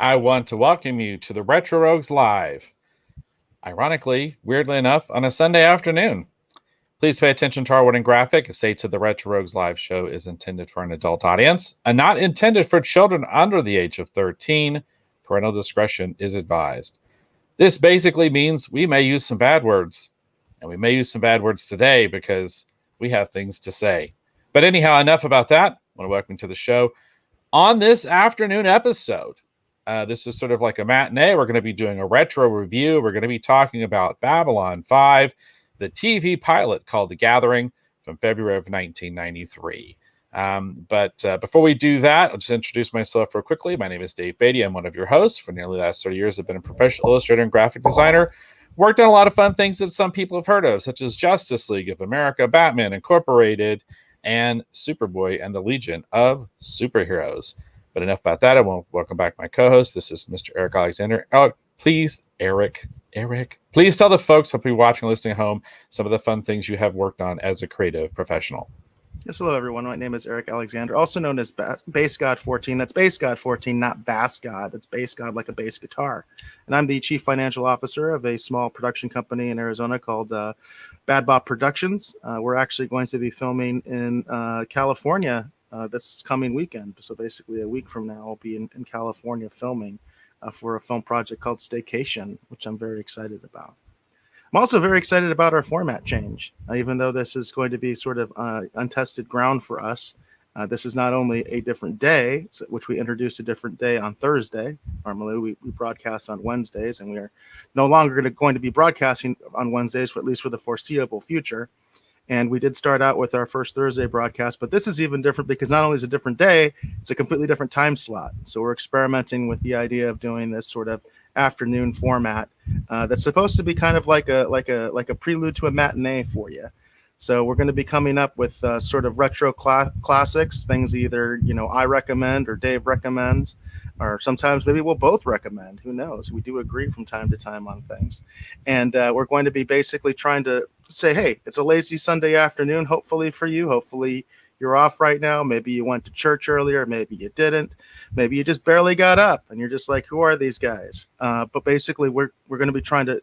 I want to welcome you to the Retro Rogues Live. Ironically, weirdly enough, on a Sunday afternoon. Please pay attention to our warning graphic. It states that the Retro Rogues Live show is intended for an adult audience and not intended for children under the age of 13. Parental discretion is advised. This basically means we may use some bad words, and we may use some bad words today because we have things to say. But anyhow, enough about that. I want to welcome you to the show. On this afternoon episode, this is sort of like a matinee. We're going to be doing a retro review. We're going to be talking about Babylon 5, the TV pilot called The Gathering from February of 1993. But before we do that, I'll just introduce myself real quickly. My name is Dave Beatty. I'm one of your hosts. For nearly the last 30 years, I've been a professional illustrator and graphic designer. Worked on a lot of fun things that some people have heard of, such as Justice League of America, Batman Incorporated, and Superboy and the Legion of Superheroes. But enough about that. I want to welcome back my co-host. This is Mr. Eric Alexander. Oh, please, Eric, please tell the folks who'll be watching and listening at home some of the fun things you have worked on as a creative professional. Yes, hello everyone. My name is Eric Alexander, also known as Bass God 14. That's Bass God 14, not Bass God. It's Bass God like a bass guitar. And I'm the chief financial officer of a small production company in Arizona called Bad Bop Productions. We're actually going to be filming in California this coming weekend. So basically a week from now, I'll be in California filming for a film project called Staycation, which I'm very excited about. I'm also very excited about our format change, even though this is going to be sort of untested ground for us. This is not only a different day, which we introduced a different day on Thursday. Normally we broadcast on Wednesdays, and we are no longer going to be broadcasting on Wednesdays for at least for the foreseeable future. And we did start out with our first Thursday broadcast, but this is even different because not only is it a different day, it's a completely different time slot. So we're experimenting with the idea of doing this sort of afternoon format that's supposed to be kind of like a prelude to a matinee for you. So we're going to be coming up with sort of retro classics, things either I recommend or Dave recommends, or sometimes maybe we'll both recommend. Who knows? We do agree from time to time on things, and we're going to be basically trying to say, hey, it's a lazy Sunday afternoon. Hopefully for you, hopefully you're off right now. Maybe you went to church earlier. Maybe you didn't. Maybe you just barely got up, and you're just like, who are these guys? But basically, we're going to be trying to.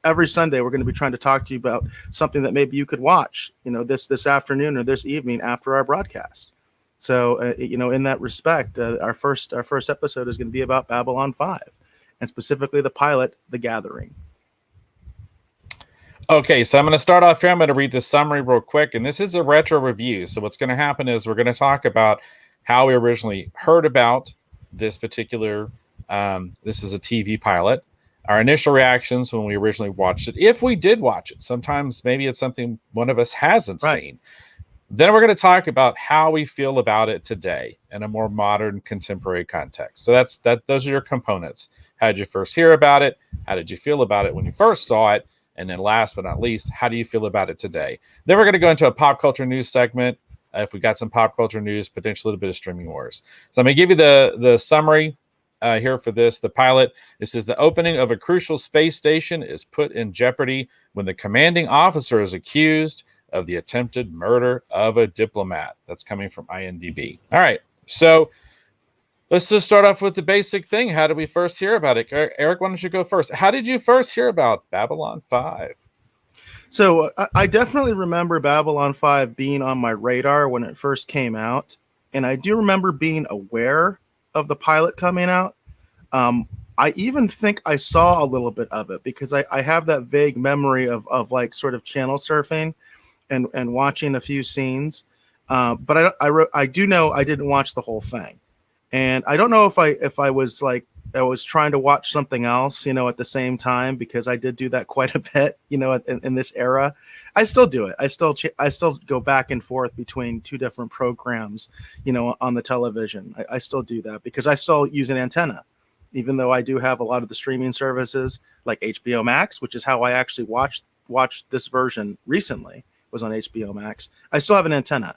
Every Sunday, we're going to be trying to talk to you about something that maybe you could watch, this afternoon or this evening after our broadcast. So, in that respect, our first episode is going to be about Babylon 5, and specifically the pilot, The Gathering. Okay, so I'm going to start off here. I'm going to read the summary real quick, and this is a retro review. So what's going to happen is we're going to talk about how we originally heard about this particular, this is a TV pilot, our initial reactions when we originally watched it, if we did watch it. Sometimes maybe it's something one of us hasn't seen. Then we're going to talk about how we feel about it today in a more modern, contemporary context. So those are your components. How did you first hear about it? How did you feel about it when you first saw it? And then last but not least, how do you feel about it today? Then we're going to go into a pop culture news segment. If we got some pop culture news, potentially a little bit of streaming wars. So I'm going to give you the summary here for this. The pilot, this is the opening of a crucial space station is put in jeopardy when the commanding officer is accused of the attempted murder of a diplomat. That's coming from IMDb. All right. So let's just start off with the basic thing. How did we first hear about it? Eric, why don't you go first? How did you first hear about Babylon 5? So I definitely remember Babylon 5 being on my radar when it first came out. And I do remember being aware of the pilot coming out. I even think I saw a little bit of it because I have that vague memory of like sort of channel surfing and watching a few scenes. But I do know I didn't watch the whole thing. And I don't know if I was like, I was trying to watch something else, at the same time, because I did do that quite a bit, in this era. I still do it. I still go back and forth between two different programs, on the television. I still do that because I still use an antenna, even though I do have a lot of the streaming services like HBO Max, which is how I actually watched this version recently, was on HBO Max. I still have an antenna.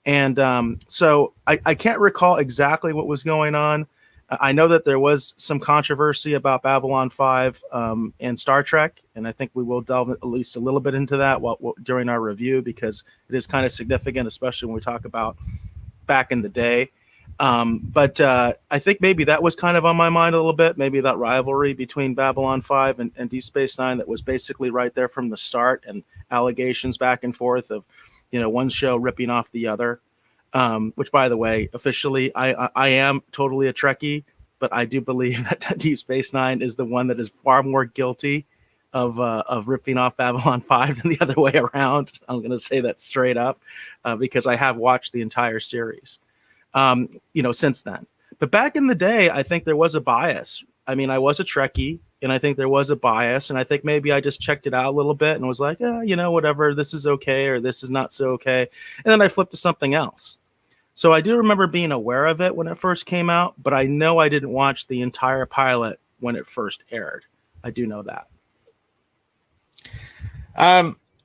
And so I can't recall exactly what was going on. I know that there was some controversy about Babylon 5 and Star Trek, and I think we will delve at least a little bit into that during our review because it is kind of significant, especially when we talk about back in the day. But I think maybe that was kind of on my mind a little bit. Maybe that rivalry between Babylon 5 and Deep Space Nine that was basically right there from the start, and allegations back and forth of, one show ripping off the other. Which, by the way, officially, I am totally a Trekkie, but I do believe that Deep Space Nine is the one that is far more guilty of ripping off Babylon 5 than the other way around. I'm going to say that straight up because I have watched the entire series. Since then. But back in the day, I think there was a bias. I mean, I was a Trekkie, and I think there was a bias, and I think maybe I just checked it out a little bit and was like, whatever, this is okay, or this is not so okay. And then I flipped to something else. So I do remember being aware of it when it first came out, but I know I didn't watch the entire pilot when it first aired. I do know that.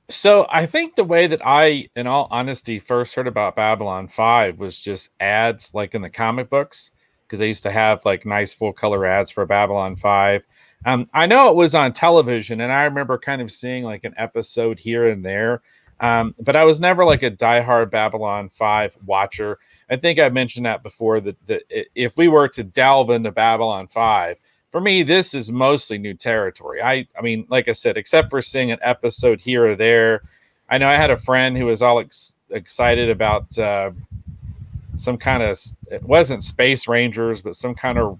So I think the way that I, in all honesty, first heard about Babylon 5 was just ads like in the comic books, because they used to have like nice full color ads for Babylon 5. I know it was on television, and I remember kind of seeing like an episode here and there. But I was never like a diehard Babylon 5 watcher. I think I mentioned that before, that if we were to delve into Babylon 5, for me, this is mostly new territory. I mean, like I said, except for seeing an episode here or there, I know I had a friend who was all excited about some kind of, it wasn't Space Rangers, but some kind of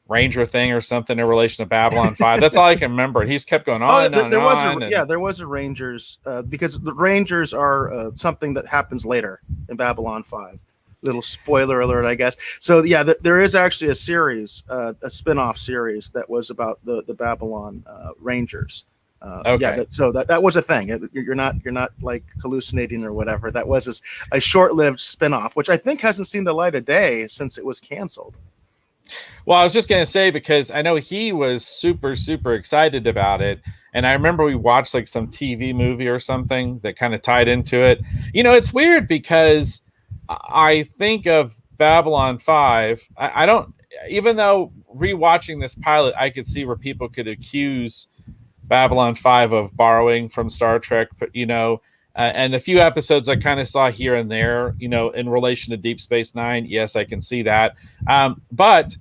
Ranger thing or something in relation to Babylon 5. That's all I can remember. He's kept going on and there was on. There was a Rangers because the Rangers are something that happens later in Babylon 5. Little spoiler alert, I guess. So yeah, there is actually a series, a spin-off series that was about the Babylon Rangers. Okay. Yeah, that was a thing. You're not like hallucinating or whatever. That was a short-lived spin-off, which I think hasn't seen the light of day since it was canceled. Well, I was just going to say, because I know he was super, super excited about it. And I remember we watched like some TV movie or something that kind of tied into it. It's weird because I think of Babylon 5. I don't, even though rewatching this pilot, I could see where people could accuse Babylon 5 of borrowing from Star Trek, but, and a few episodes I kind of saw here and there, in relation to Deep Space Nine. Yes, I can see that. But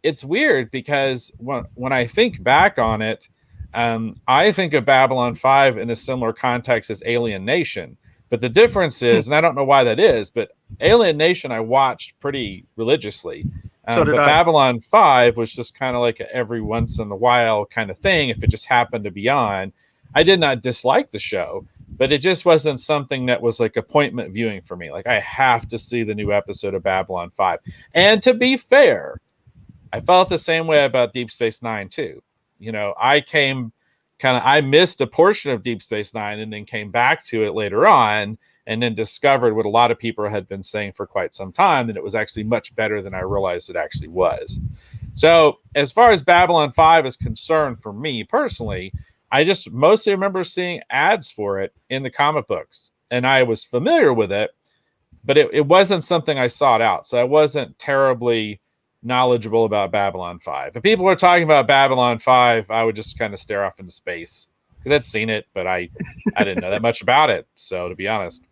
it's weird because when I think back on it, I think of Babylon 5 in a similar context as Alien Nation. But the difference is, and I don't know why that is, but Alien Nation I watched pretty religiously. So did but I. Babylon 5 was just kind of like a every once in a while kind of thing. If it just happened to be on, I did not dislike the show, but it just wasn't something that was like appointment viewing for me. Like, I have to see the new episode of Babylon 5. And to be fair, I felt the same way about Deep Space Nine too. I missed a portion of Deep Space Nine and then came back to it later on, and then discovered what a lot of people had been saying for quite some time, that it was actually much better than I realized it actually was. So as far as Babylon 5 is concerned, for me personally, I just mostly remember seeing ads for it in the comic books, and I was familiar with it, but it wasn't something I sought out. So I wasn't terribly knowledgeable about Babylon 5. If people were talking about Babylon 5, I would just kind of stare off into space because I'd seen it, but I didn't know that much about it. So, to be honest.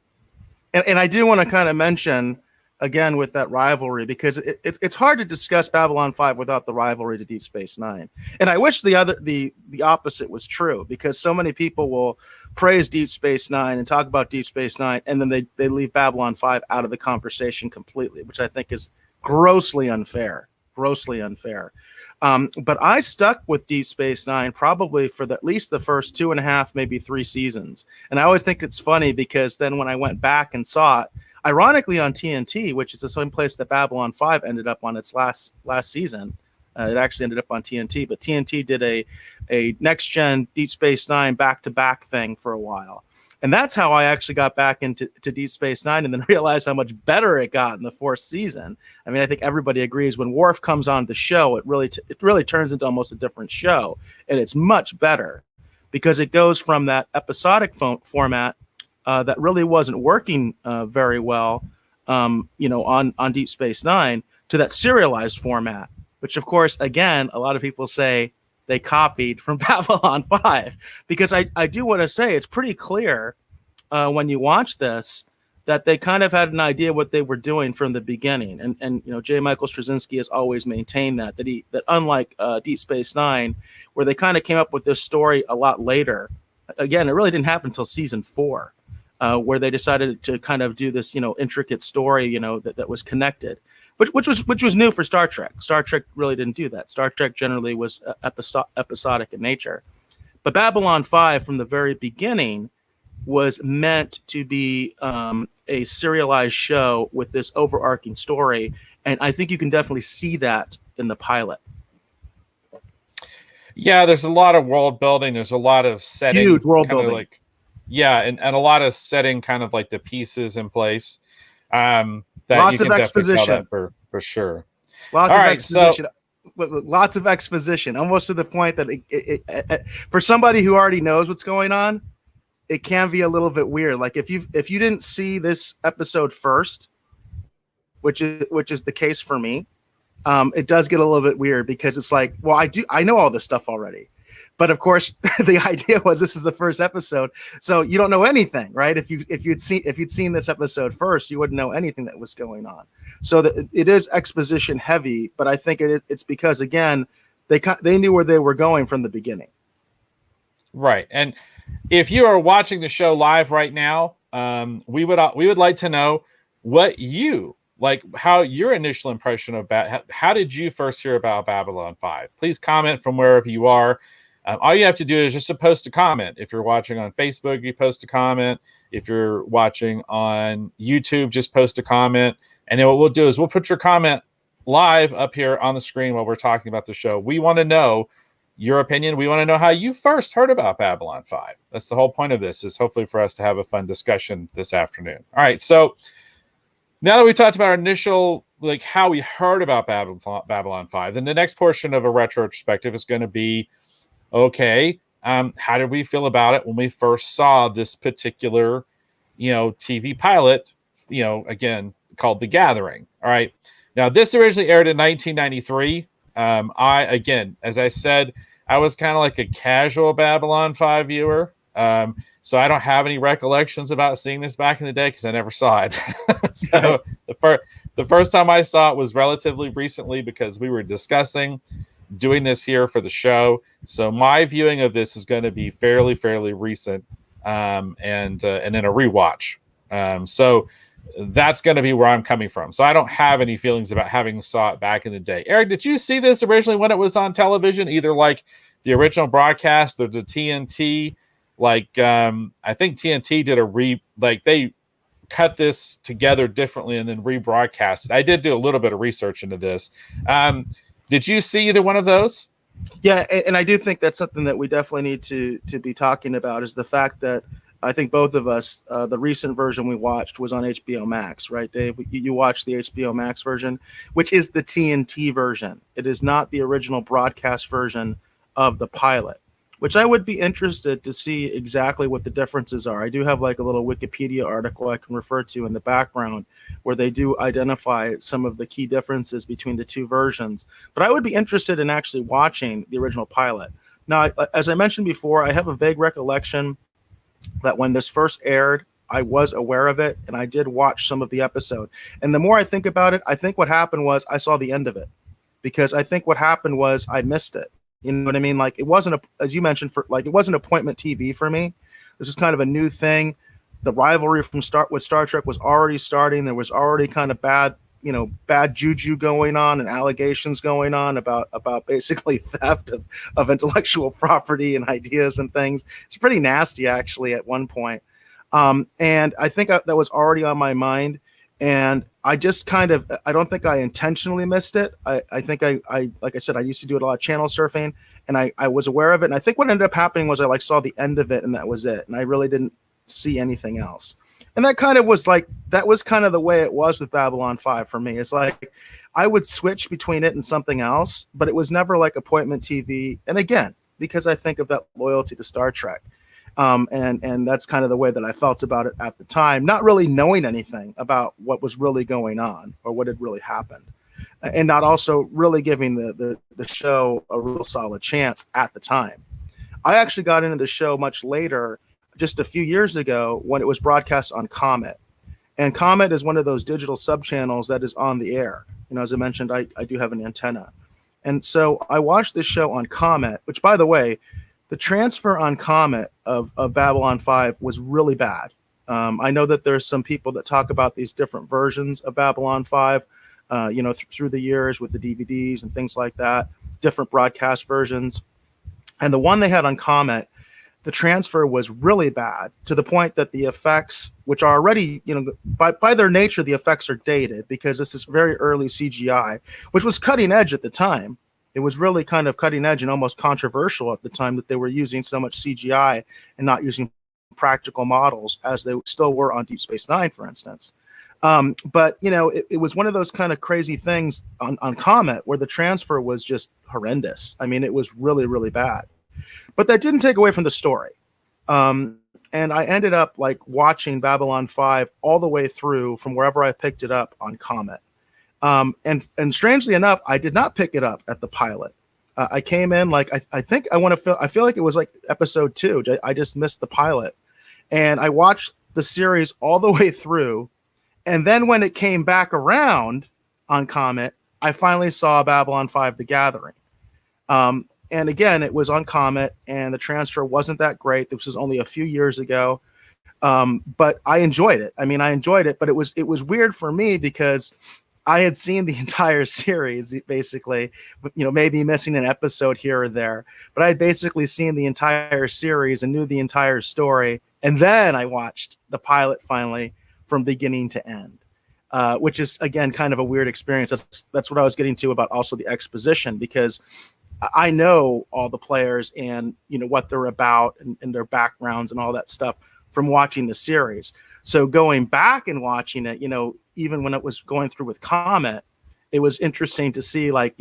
And I do want to kind of mention again with that rivalry, because it's hard to discuss Babylon 5 without the rivalry to Deep Space Nine. And I wish the opposite was true, because so many people will praise Deep Space Nine and talk about Deep Space Nine, and then they leave Babylon 5 out of the conversation completely, which I think is grossly unfair. But I stuck with Deep Space Nine probably for at least the first 2.5, maybe 3 seasons. And I always think it's funny because then when I went back and saw it, ironically on TNT, which is the same place that Babylon 5 ended up on its last season, it actually ended up on TNT. But TNT did a next gen Deep Space Nine back-to-back thing for a while. And that's how I actually got back into Deep Space Nine, and then realized how much better it got in the 4th season. I mean, I think everybody agrees when Worf comes on the show, it really turns into almost a different show, and it's much better because it goes from that episodic format that really wasn't working very well, on Deep Space Nine, to that serialized format, which of course, again, a lot of people say they copied from Babylon 5, because I do want to say it's pretty clear when you watch this that they kind of had an idea what they were doing from the beginning. And J. Michael Straczynski has always maintained that unlike Deep Space Nine, where they kind of came up with this story a lot later. Again, it really didn't happen until season 4, where they decided to kind of do this intricate story that was connected, which was new for Star Trek. Star Trek really didn't do that. Star Trek generally was episodic in nature, but Babylon 5 from the very beginning was meant to be a serialized show with this overarching story. And I think you can definitely see that in the pilot. Yeah, there's a lot of world building. There's a lot of setting. Huge world building. And a lot of setting kind of like the pieces in place. That lots you can of exposition. Tell that for sure. Lots of exposition. Lots of exposition, almost to the point that for somebody who already knows what's going on, it can be a little bit weird. Like if you didn't see this episode first, which is the case for me, it does get a little bit weird because it's like, well, I know all this stuff already, but of course the idea was this is the first episode, so you don't know anything, right? If you'd seen this episode first, you wouldn't know anything that was going on. So it is exposition heavy, but I think it's because again they knew where they were going from the beginning. Right, and if you are watching the show live right now, we would like to know what you like, how your initial impression about how did you first hear about Babylon 5? Please comment from wherever you are. All you have to do is just to post a comment. If you're watching on Facebook, you post a comment. If you're watching on YouTube, just post a comment. And then what we'll do is we'll put your comment live up here on the screen while we're talking about the show. We want to know your opinion. We want to know how you first heard about Babylon 5. That's the whole point of this, is hopefully for us to have a fun discussion this afternoon. All right, so now that we talked about our initial, like how we heard about Babylon 5, then the next portion of a retrospective is going to be, okay, how did we feel about it when we first saw this particular, TV pilot, again, called The Gathering. All right. Now, this originally aired in 1993. Again, as I said, I was kind of like a casual Babylon 5 viewer. So I don't have any recollections about seeing this back in the day because I never saw it. So the first time I saw it was relatively recently because we were discussing doing this here for the show. So my viewing of this is going to be fairly recent, and then a rewatch. So that's going to be where I'm coming from. So I don't have any feelings about having saw it back in the day. Eric, did you see this originally when it was on television, either like the original broadcast or the TNT? Like, I think TNT did they cut this together differently and then rebroadcast it. I did do a little bit of research into this. Did you see either one of those? Yeah, and I do think that's something that we definitely need to be talking about, is the fact that I think both of us, the recent version we watched was on HBO Max, right, Dave? You watched the HBO Max version, which is the TNT version. It is not the original broadcast version of the pilot, which I would be interested to see exactly what the differences are. I do have like a little Wikipedia article I can refer to in the background where they do identify some of the key differences between the two versions. But I would be interested in actually watching the original pilot. Now, as I mentioned before, I have a vague recollection that when this first aired, I was aware of it and I did watch some of the episode. And the more I think about it, I think what happened was I saw the end of it, because I think what happened was I missed it. You know what I mean? Like, it wasn't, as you mentioned, it wasn't appointment TV for me. This is kind of a new thing. The rivalry with Star Trek was already starting. There was already kind of bad juju going on and allegations going on about basically theft of intellectual property and ideas and things. It's pretty nasty, actually, at one point. And I think that was already on my mind. And I just I don't think I intentionally missed it. I think I like I said, I used to do a lot of channel surfing, and I was aware of it. And I think what ended up happening was I saw the end of it, and that was it. And I really didn't see anything else. And that was kind of the way it was with Babylon 5 for me. It's like I would switch between it and something else, but it was never like appointment TV. And again, because I think of that loyalty to Star Trek. And that's kind of the way that I felt about it at the time, not really knowing anything about what was really going on or what had really happened, and not also really giving the show a real solid chance at the time. I actually got into the show much later, just a few years ago, when it was broadcast on Comet. And Comet is one of those digital subchannels that is on the air. You know, as I mentioned, I do have an antenna. And so I watched this show on Comet, which, by the way, the transfer on Comet of Babylon 5 was really bad. I know that there's some people that talk about these different versions of Babylon 5, through the years with the DVDs and things like that, different broadcast versions. And the one they had on Comet, the transfer was really bad to the point that the effects, which are already, by their nature, the effects are dated because this is very early CGI, which was cutting edge at the time. It was really kind of cutting edge and almost controversial at the time that they were using so much CGI and not using practical models as they still were on Deep Space Nine, for instance. But it was one of those kind of crazy things on Comet where the transfer was just horrendous. I mean, it was really, really bad. But that didn't take away from the story. And I ended up like watching Babylon 5 all the way through from wherever I picked it up on Comet. And strangely enough, I did not pick it up at the pilot. I came in like I feel like it was like episode 2. I just missed the pilot, and I watched the series all the way through. And then when it came back around on Comet, I finally saw Babylon 5: The Gathering. And again, it was on Comet, and the transfer wasn't that great. This was only a few years ago, but I enjoyed it. I mean, I enjoyed it, but it was weird for me because I had seen the entire series, basically, maybe missing an episode here or there, but I had basically seen the entire series and knew the entire story. And then I watched the pilot finally from beginning to end, which is, again, kind of a weird experience. That's what I was getting to about also the exposition, because I know all the players and, what they're about and their backgrounds and all that stuff from watching the series. So going back and watching it, even when it was going through with Comet, it was interesting to see, like,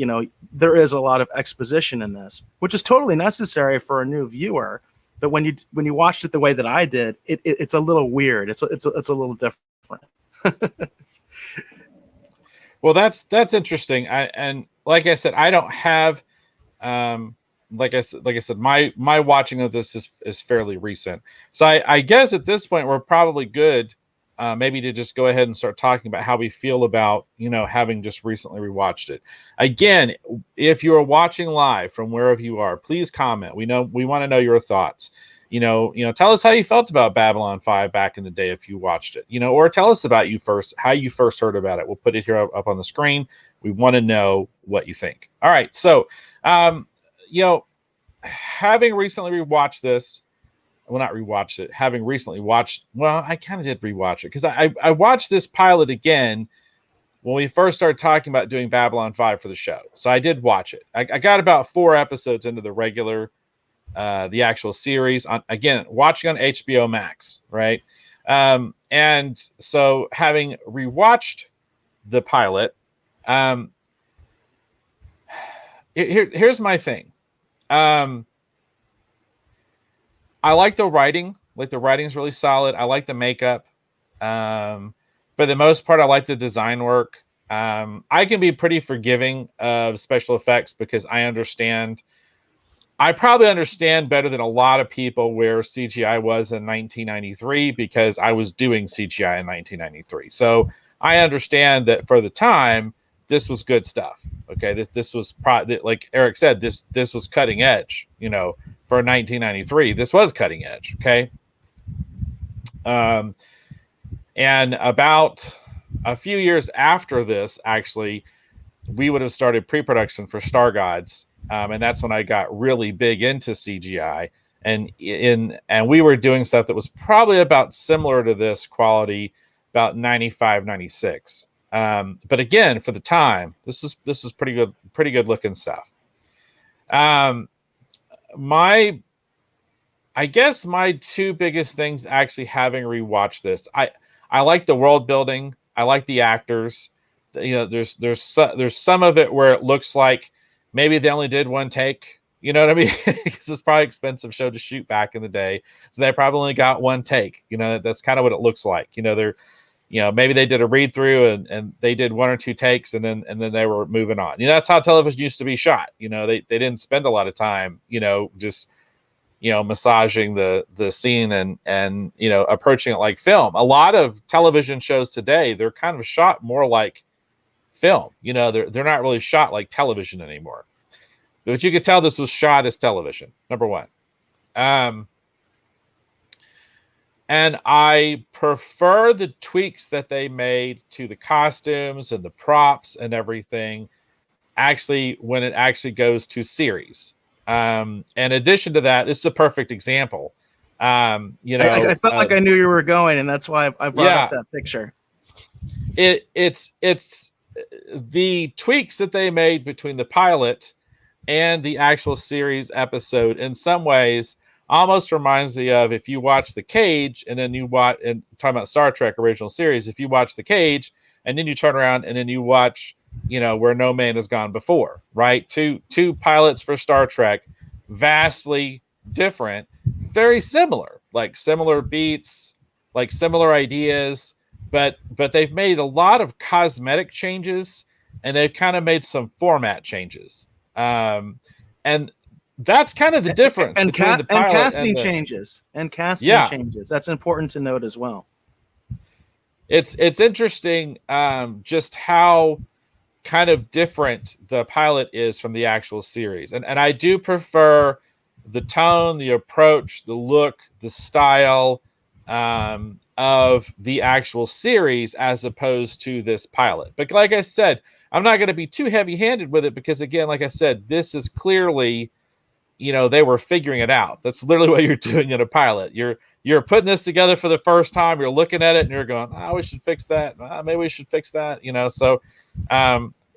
there is a lot of exposition in this, which is totally necessary for a new viewer. But when you watched it the way that I did, it's a little weird. It's a little different. Well, that's interesting. And like I said, I don't have, like I said, my watching of this is fairly recent. So I guess at this point we're probably good, maybe to just go ahead and start talking about how we feel about, having just recently rewatched it. Again, if you are watching live from wherever you are, please comment. We want to know your thoughts. Tell us how you felt about Babylon 5 back in the day if you watched it, or tell us about how you first heard about it. We'll put it here up on the screen. We want to know what you think. All right. So, having recently rewatched this, well, not rewatched it, having recently watched, well, I kind of did rewatch it because I watched this pilot again when we first started talking about doing Babylon 5 for the show. So I did watch it. I got about 4 episodes into the regular, the actual series watching on HBO Max. Right. And so having rewatched the pilot, here's my thing. I like the writing. Like, the writing is really solid. I like the makeup. For the most part, I like the design work. I can be pretty forgiving of special effects because I probably understand better than a lot of people where CGI was in 1993 because I was doing CGI in 1993. So I understand that for the time, this was good stuff. Okay, this was like Eric said, this was cutting edge. For 1993, this was cutting edge. Okay, and about a few years after this, actually, we would have started pre-production for Star Gods, and that's when I got really big into CGI, and we were doing stuff that was probably about similar to this quality, about 95, 96. But again, for the time, this was pretty good looking stuff. I guess my 2 biggest things, actually, having rewatched this, I like the world building. I like the actors. There's some of it where it looks like maybe they only did 1 take. You know what I mean? Because it's probably an expensive show to shoot back in the day, so they probably only got 1 take. That's kind of what it looks like. They're maybe they did a read through and they did 1 or 2 takes and then they were moving on. That's how television used to be shot. They didn't spend a lot of time, just massaging the scene and approaching it like film. A lot of television shows today, they're kind of shot more like film. They're not really shot like television anymore. But you could tell this was shot as television, number one. And I prefer the tweaks that they made to the costumes and the props and everything actually when it actually goes to series. In addition to that, this is a perfect example. I felt like I knew you were going, and that's why I brought up that picture. It's the tweaks that they made between the pilot and the actual series episode in some ways almost reminds me of if you watch The Cage and then you watch, and talking about Star Trek original series, if you watch The Cage and then you turn around and then you watch, Where No Man Has Gone Before, right? Two pilots for Star Trek, vastly different, very similar, like similar beats, like similar ideas, but they've made a lot of cosmetic changes and they've kind of made some format changes. And that's kind of the difference between the pilot and casting and changes. That's important to note as well. It's interesting just how kind of different the pilot is from the actual series. And I do prefer the tone, the approach, the look, the style of the actual series as opposed to this pilot. But like I said, I'm not going to be too heavy-handed with it because, again, like I said, this is clearly, they were figuring it out. That's literally what you're doing in a pilot. You're putting this together for the first time. You're looking at it and you're going, we should fix that. Maybe we should fix that. So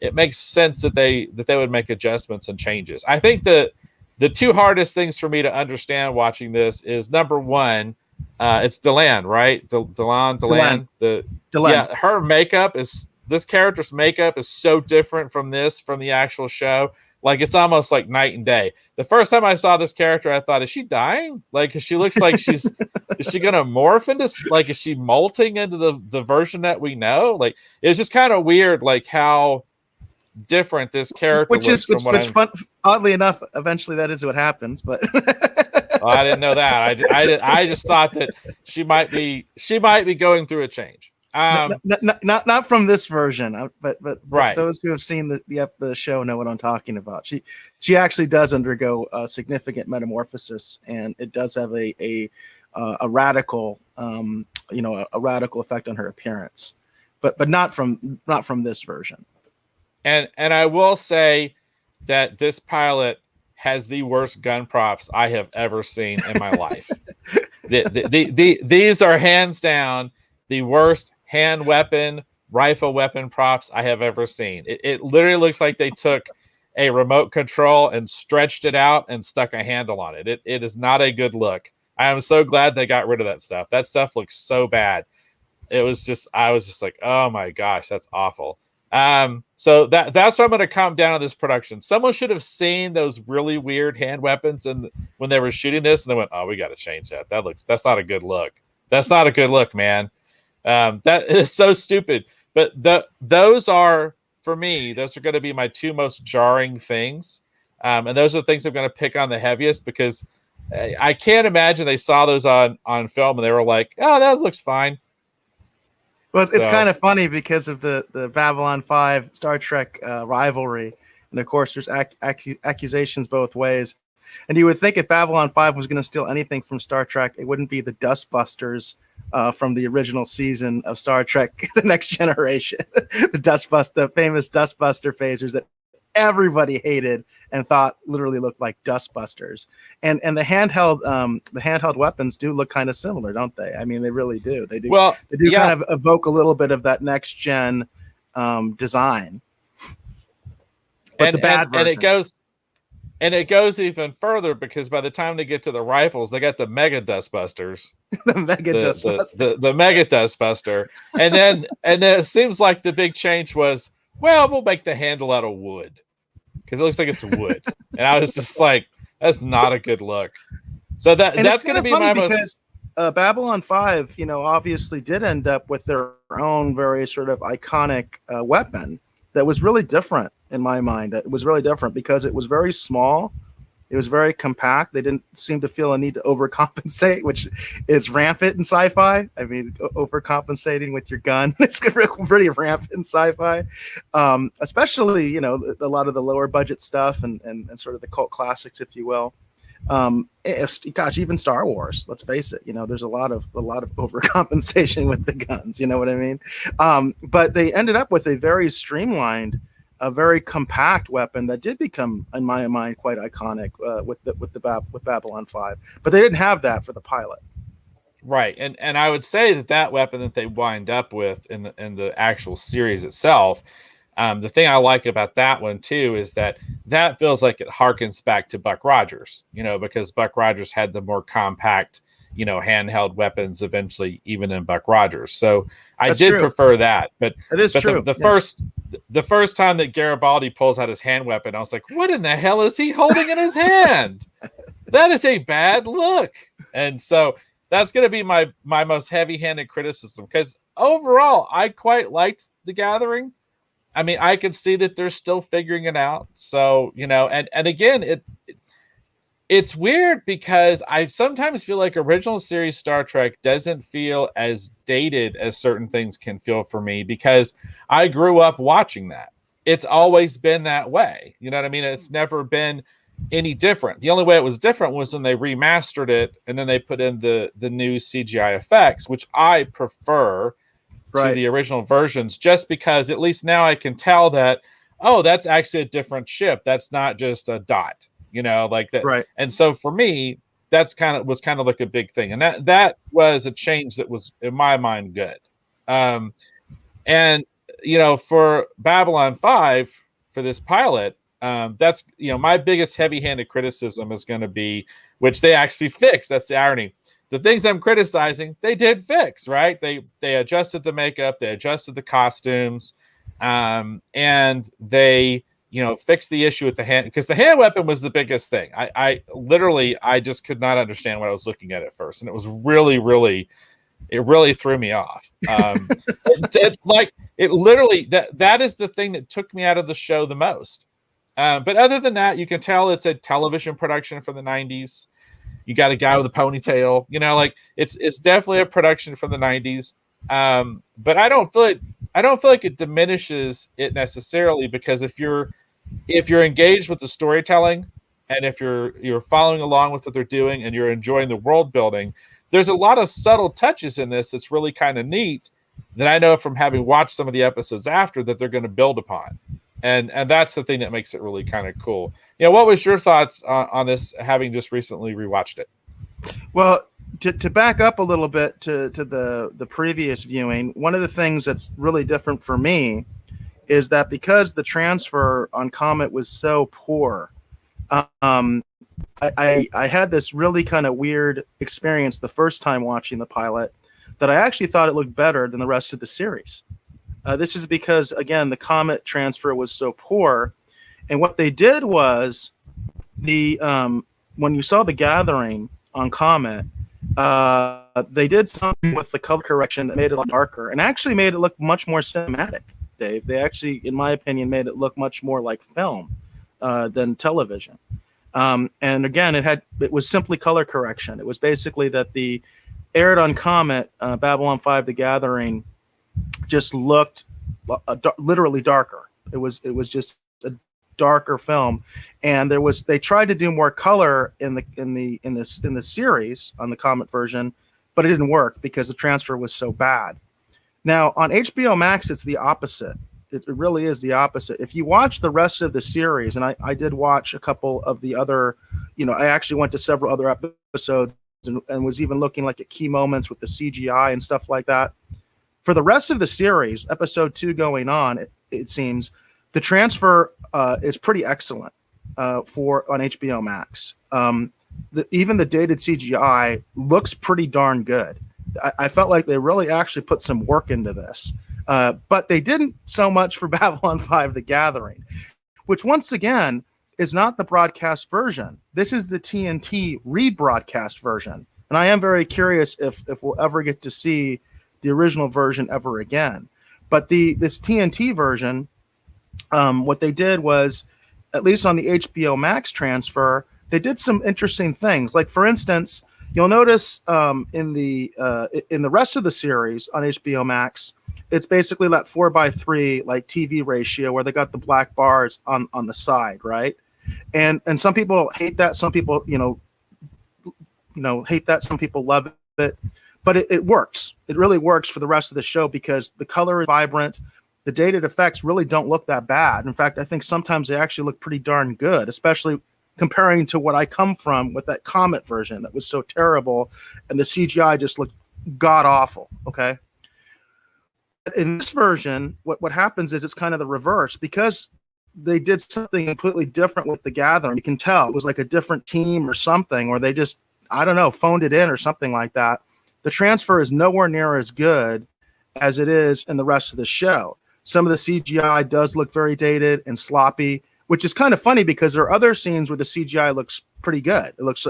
it makes sense that they would make adjustments and changes. I think the two hardest things for me to understand watching this is, number one, it's Delenn, right? Delenn. Yeah, her makeup is, this character's makeup is so different from the actual show. Like, it's almost like night and day. The first time I saw this character, I thought, is she dying? Like, she looks like she's, is she going to morph into, like, is she molting into the version that we know? Like, it's just kind of weird, like, how different this character looks. Oddly enough, eventually that is what happens, but well, I didn't know that. I just thought that she might be going through a change. Not from this version, but right. Those who have seen the show know what I'm talking about. She actually does undergo a significant metamorphosis, and it does have a radical a radical effect on her appearance, but not from this version. And I will say that this pilot has the worst gun props I have ever seen in my life. These are hands down the worst hand weapon, rifle weapon props I have ever seen. It literally looks like they took a remote control and stretched it out and stuck a handle on it. It is not a good look. I am so glad they got rid of that stuff. That stuff looks so bad. I was just like, oh my gosh, that's awful. So that's why I'm going to calm down on this production. Someone should have seen those really weird hand weapons and when they were shooting this, and they went, oh, we got to change that. That's not a good look. That's not a good look, man. That is so stupid. But those are, for me, those are going to be my two most jarring things. And those are the things I'm going to pick on the heaviest, because I can't imagine they saw those on film and they were like, oh, that looks fine. Well, it's kind of funny because of the Babylon 5 Star Trek rivalry. And of course, there's accusations both ways. And you would think if Babylon 5 was going to steal anything from Star Trek, it wouldn't be the Dustbusters from the original season of Star Trek, The Next Generation. The famous Dustbuster phasers that everybody hated and thought literally looked like Dustbusters. And the handheld weapons do look kind of similar, don't they? I mean, they really do. They do. Well, they do kind of evoke a little bit of that next gen design. But the bad version. And it goes even further, because by the time they get to the rifles, they got the Mega Dustbusters. The Mega Dustbuster. The Mega Dustbuster. And then it seems like the big change was, well, we'll make the handle out of wood, because it looks like it's wood. And I was just like, that's not a good look. So that's going to be my most... Babylon 5, obviously did end up with their own very sort of iconic weapon that was really different in my mind. It was really different because it was very small, It was very compact. They didn't seem to feel a need to overcompensate, which is rampant in sci-fi. I mean, overcompensating with your gun is pretty rampant in sci-fi, especially, you know, a lot of the lower budget stuff and sort of the cult classics, if you will. Gosh, even Star Wars, let's face it, you know, there's a lot of overcompensation with the guns, you know what I mean? But they ended up with a very streamlined, a very compact weapon that did become, in my mind, quite iconic with Babylon 5. But they didn't have that for the pilot. Right, and I would say that weapon that they wind up with in the actual series itself, the thing I like about that one too is that feels like it harkens back to Buck Rogers, you know, because Buck Rogers had the more compact, you know, handheld weapons eventually, even in Buck Rogers. So I did prefer that, but it is true. The first time that Garibaldi pulls out his hand weapon, I was like, what in the hell is he holding in his hand? That is a bad look. And so that's going to be my most heavy-handed criticism, because overall, I quite liked The Gathering. I mean, I can see that they're still figuring it out. So, you know, and again, it's weird because I sometimes feel like original series Star Trek doesn't feel as dated as certain things can feel for me, because I grew up watching that. It's always been that way. You know what I mean? It's never been any different. The only way it was different was when they remastered it and then they put in the new CGI effects, which I prefer to the original versions, just because at least now I can tell that, oh, that's actually a different ship. That's not just a dot, you know, like that. Right. And so for me, was kind of like a big thing. And that was a change that was, in my mind, good. And, you know, for Babylon 5, for this pilot, that's, you know, my biggest heavy-handed criticism is going to be, which they actually fixed. That's the irony. The things I'm criticizing, they did fix, right? They adjusted the makeup, they adjusted the costumes, and they, you know, fixed the issue with the hand, because the hand weapon was the biggest thing. I literally just could not understand what I was looking at first, and it was really threw me off. It literally, that is the thing that took me out of the show the most. But other than that, you can tell it's a television production from the 90s. You got a guy with a ponytail, you know, like it's definitely a production from the 90s. But I don't feel like it diminishes it necessarily, because if you're engaged with the storytelling, and if you're following along with what they're doing and you're enjoying the world building, there's a lot of subtle touches in this that's really kind of neat, that I know from having watched some of the episodes after that they're going to build upon. And that's the thing that makes it really kind of cool. You know, what was your thoughts on this, having just recently rewatched it? Well, to back up a little bit to the previous viewing, one of the things that's really different for me is that because the transfer on Comet was so poor, I had this really kind of weird experience the first time watching the pilot, that I actually thought it looked better than the rest of the series. This is because, again, the Comet transfer was so poor. And what they did was, when you saw The Gathering on Comet, they did something with the color correction that made it look darker, and actually made it look much more cinematic, Dave. They actually, in my opinion, made it look much more like film than television. And again, it was simply color correction. It was basically that the aired on Comet, Babylon 5: The Gathering, just looked literally darker. It was just a darker film, and they tried to do more color in the series on the Comet version, but it didn't work because the transfer was so bad. Now on HBO Max, it's the opposite. It really is the opposite. If you watch the rest of the series, and I did watch a couple of the other, you know, I actually went to several other episodes and was even looking like at key moments with the CGI and stuff like that. For the rest of the series, episode 2 going on, it seems the transfer is pretty excellent on HBO Max. Even the dated CGI looks pretty darn good. I felt like they really actually put some work into this, but they didn't so much for Babylon 5: The Gathering, which once again is not the broadcast version. This is the TNT rebroadcast version, and I am very curious if we'll ever get to see the original version ever again. But this TNT version, what they did was, at least on the HBO Max transfer, they did some interesting things. Like, for instance, you'll notice in the rest of the series on HBO Max, it's basically that 4:3 like TV ratio where they got the black bars on the side, right? And some people hate that. Some people, hate that. Some people love it, but it works. It really works for the rest of the show because the color is vibrant. The dated effects really don't look that bad. In fact, I think sometimes they actually look pretty darn good, especially comparing to what I come from with that Comet version that was so terrible, and the CGI just looked god awful. Okay. In this version, what happens is it's kind of the reverse because they did something completely different with the Gathering. You can tell it was like a different team or something, or they just, I don't know, phoned it in or something like that. The transfer is nowhere near as good as it is in the rest of the show. Some of the CGI does look very dated and sloppy, which is kind of funny because there are other scenes where the CGI looks pretty good. It looks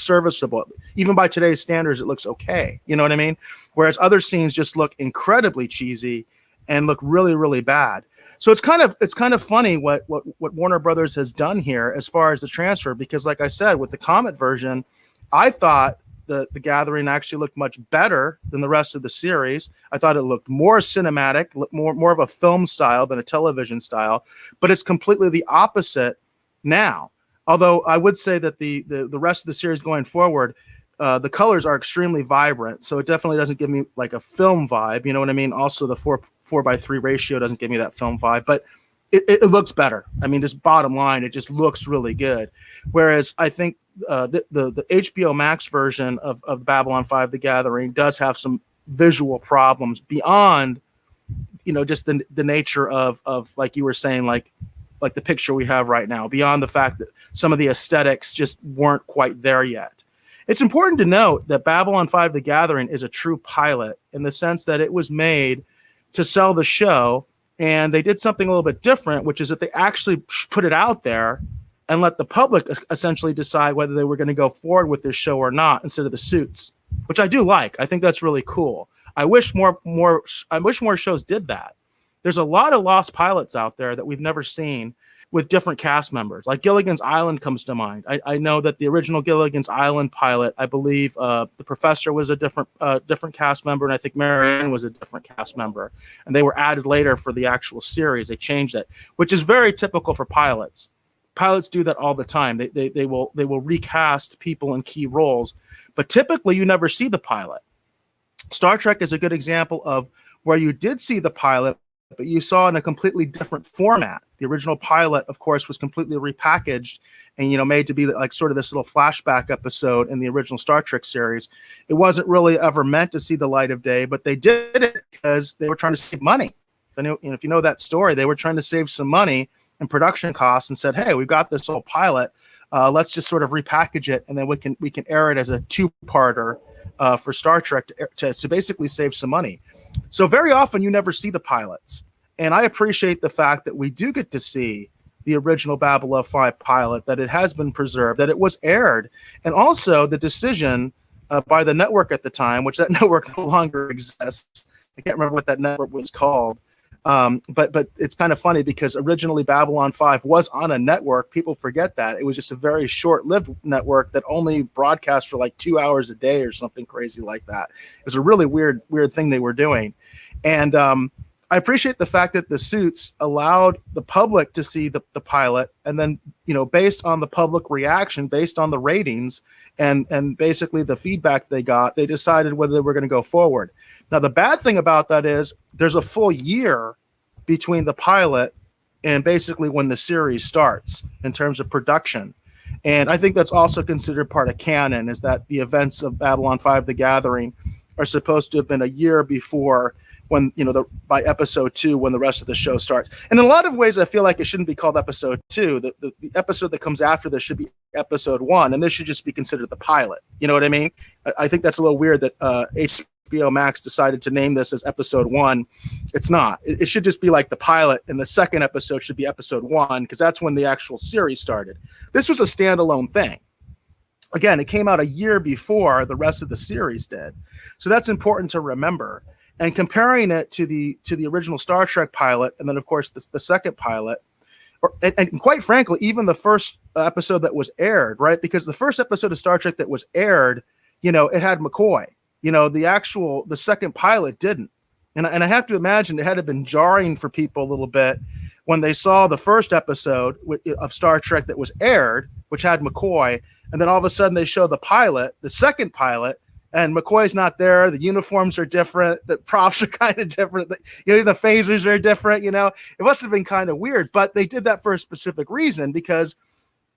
serviceable. Even by today's standards, it looks okay. You know what I mean? Whereas other scenes just look incredibly cheesy and look really, really bad. So it's kind of funny what Warner Brothers has done here as far as the transfer, because like I said, with the Comet version, I thought the Gathering actually looked much better than the rest of the series. I thought it looked more cinematic, more of a film style than a television style, but it's completely the opposite now. Although I would say that the rest of the series going forward, the colors are extremely vibrant, so it definitely doesn't give me like a film vibe. You know what I mean? Also, the 4:3 ratio doesn't give me that film vibe, but it looks better. I mean, just bottom line, it just looks really good. Whereas I think the HBO Max version of Babylon 5: The Gathering does have some visual problems beyond, just the nature of like you were saying, like the picture we have right now, beyond the fact that some of the aesthetics just weren't quite there yet. It's important to note that Babylon 5: The Gathering is a true pilot in the sense that it was made to sell the show, and they did something a little bit different, which is that they actually put it out there and let the public essentially decide whether they were going to go forward with this show or not, instead of the suits, which I do like. I think that's really cool. I wish more shows did that. There's a lot of lost pilots out there that we've never seen with different cast members. Like Gilligan's Island comes to mind. I know that the original Gilligan's Island pilot, I believe the professor was a different cast member, and I think Marianne was a different cast member. And they were added later for the actual series. They changed it, which is very typical for pilots. Pilots do that all the time. They will recast people in key roles, but typically you never see the pilot. Star Trek is a good example of where you did see the pilot, but you saw in a completely different format. The original pilot, of course, was completely repackaged and, made to be like sort of this little flashback episode in the original Star Trek series. It wasn't really ever meant to see the light of day, but they did it because they were trying to save money. If you know that story, they were trying to save some money and production costs and said, hey, we've got this old pilot. Let's just sort of repackage it, and then we can air it as a two-parter for Star Trek to basically save some money. So very often you never see the pilots. And I appreciate the fact that we do get to see the original Babylon 5 pilot, that it has been preserved, that it was aired. And also the decision by the network at the time, which that network no longer exists. I can't remember what that network was called. But it's kind of funny because originally Babylon 5 was on a network. People forget that. It was just a very short-lived network that only broadcast for like 2 hours a day or something crazy like that. It was a really weird thing they were doing. And I appreciate the fact that the suits allowed the public to see the pilot, and then, based on the public reaction, based on the ratings and basically the feedback they got, they decided whether they were going to go forward. Now, the bad thing about that is there's a full year between the pilot and basically when the series starts in terms of production. And I think that's also considered part of canon, is that the events of Babylon 5: The Gathering are supposed to have been a year before, when by episode 2, when the rest of the show starts. And in a lot of ways, I feel like it shouldn't be called episode 2. The episode that comes after this should be episode 1, and this should just be considered the pilot. You know what I mean? I think that's a little weird that HBO Max decided to name this as episode 1. It's not. It should just be like the pilot, and the second episode should be episode 1, because that's when the actual series started. This was a standalone thing. Again, it came out a year before the rest of the series did. So that's important to remember. And comparing it to the original Star Trek pilot, and then of course the second pilot, and quite frankly, even the first episode that was aired, right? Because the first episode of Star Trek that was aired, it had McCoy. The second pilot didn't. And I have to imagine it had to been jarring for people a little bit when they saw the first episode of Star Trek that was aired, which had McCoy, and then all of a sudden they show the second pilot, and McCoy's not there. The uniforms are different. The props are kind of different. The phasers are different. It must have been kind of weird, but they did that for a specific reason, because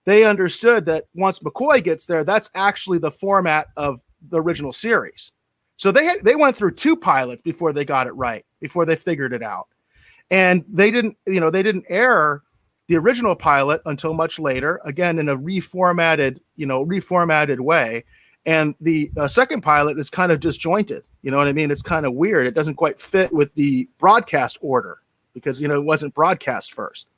they understood that once McCoy gets there, that's actually the format of the original series. So they went through 2 pilots before they got it right, before they figured it out. And they didn't air the original pilot until much later, again, in a reformatted way. And the second pilot is kind of disjointed. You know what I mean? It's kind of weird. It doesn't quite fit with the broadcast order because, it wasn't broadcast first.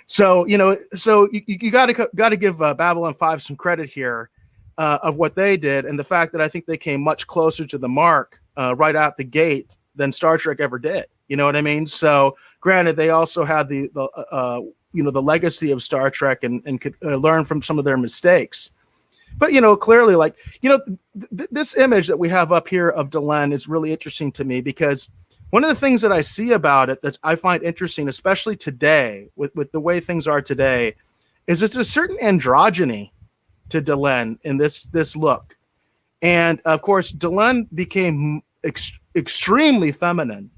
So, you got to give Babylon 5 some credit here of what they did, and the fact that I think they came much closer to the mark right out the gate than Star Trek ever did. You know what I mean? So, granted, they also had the legacy of Star Trek and could learn from some of their mistakes. But, clearly, this image that we have up here of Delenn is really interesting to me, because one of the things that I see about it that I find interesting, especially today, with the way things are today, is there's a certain androgyny to Delenn in this look. And, of course, Delenn became extremely feminine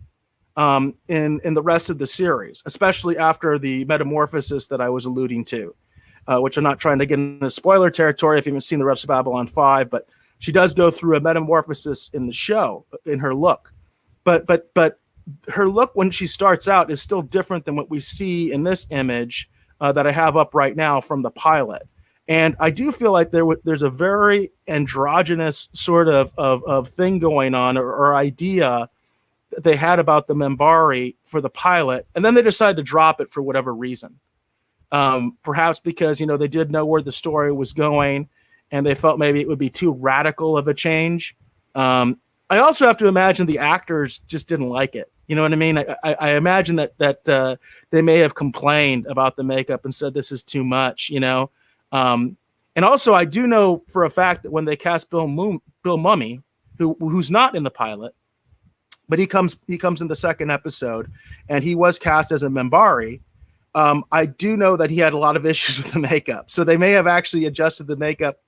in the rest of the series, especially after the metamorphosis that I was alluding to. Which I'm not trying to get into spoiler territory if you haven't seen the rest of Babylon 5, but she does go through a metamorphosis in the show, in her look. But her look when she starts out is still different than what we see in this image that I have up right now from the pilot. And I do feel like there's a very androgynous sort of thing going on, or idea that they had about the Minbari for the pilot, and then they decided to drop it for whatever reason. Perhaps because, they did know where the story was going and they felt maybe it would be too radical of a change. I also have to imagine the actors just didn't like it. You know what I mean? I imagine that they may have complained about the makeup and said, this is too much, and also I do know for a fact that when they cast Bill Mummy, who's not in the pilot, but he comes in the second episode, and he was cast as a Minbari. I do know that he had a lot of issues with the makeup. So they may have actually adjusted the makeup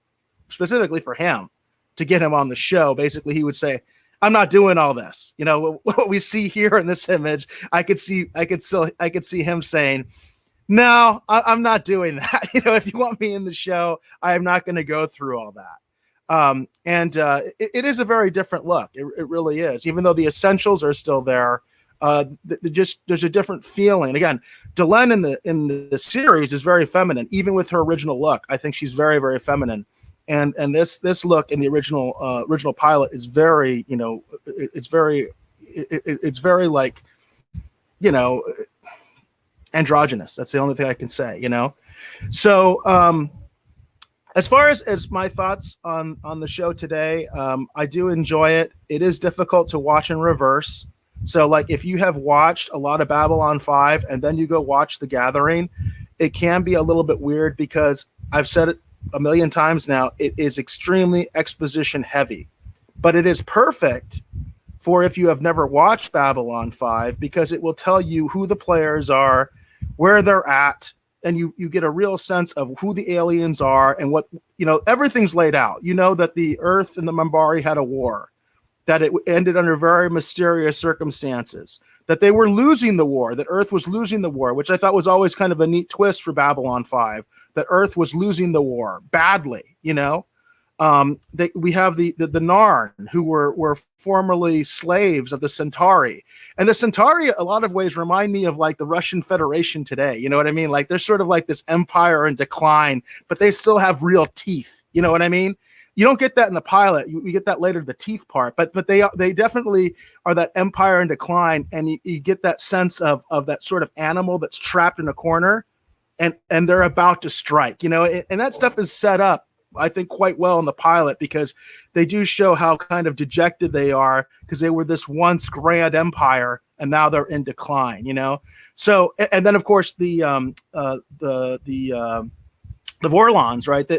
specifically for him to get him on the show. Basically, he would say, I'm not doing all this. What we see here in this image, I could see him saying, no, I'm not doing that. If you want me in the show, I am not going to go through all that. It is a very different look. It really is. Even though the essentials are still there, there's a different feeling. Again, Delenn in the series is very feminine, even with her original look. I think she's very, very feminine, and this look in the original pilot is very, it's very like, androgynous. That's the only thing I can say. So as far as my thoughts on the show today, I do enjoy it. It is difficult to watch in reverse. So, if you have watched a lot of Babylon 5 and then you go watch The Gathering, it can be a little bit weird because I've said it a million times now, it is extremely exposition heavy. But it is perfect for if you have never watched Babylon 5, because it will tell you who the players are, where they're at, and you get a real sense of who the aliens are and what, everything's laid out. That the Earth and the Minbari had a war, that it ended under very mysterious circumstances, that they were losing the war, that Earth was losing the war, which I thought was always kind of a neat twist for Babylon 5, that Earth was losing the war badly, we have the Narn, who were formerly slaves of the Centauri. And the Centauri, a lot of ways, remind me of the Russian Federation today. You know what I mean? They're sort of like this empire in decline, but they still have real teeth. You know what I mean? You don't get that in the pilot. You get that later, the teeth part. But they definitely are that empire in decline, and you get that sense of that sort of animal that's trapped in a corner, and they're about to strike. And that stuff is set up, I think, quite well in the pilot, because they do show how kind of dejected they are, because they were this once grand empire, and now they're in decline. So and then of course the Vorlons, right?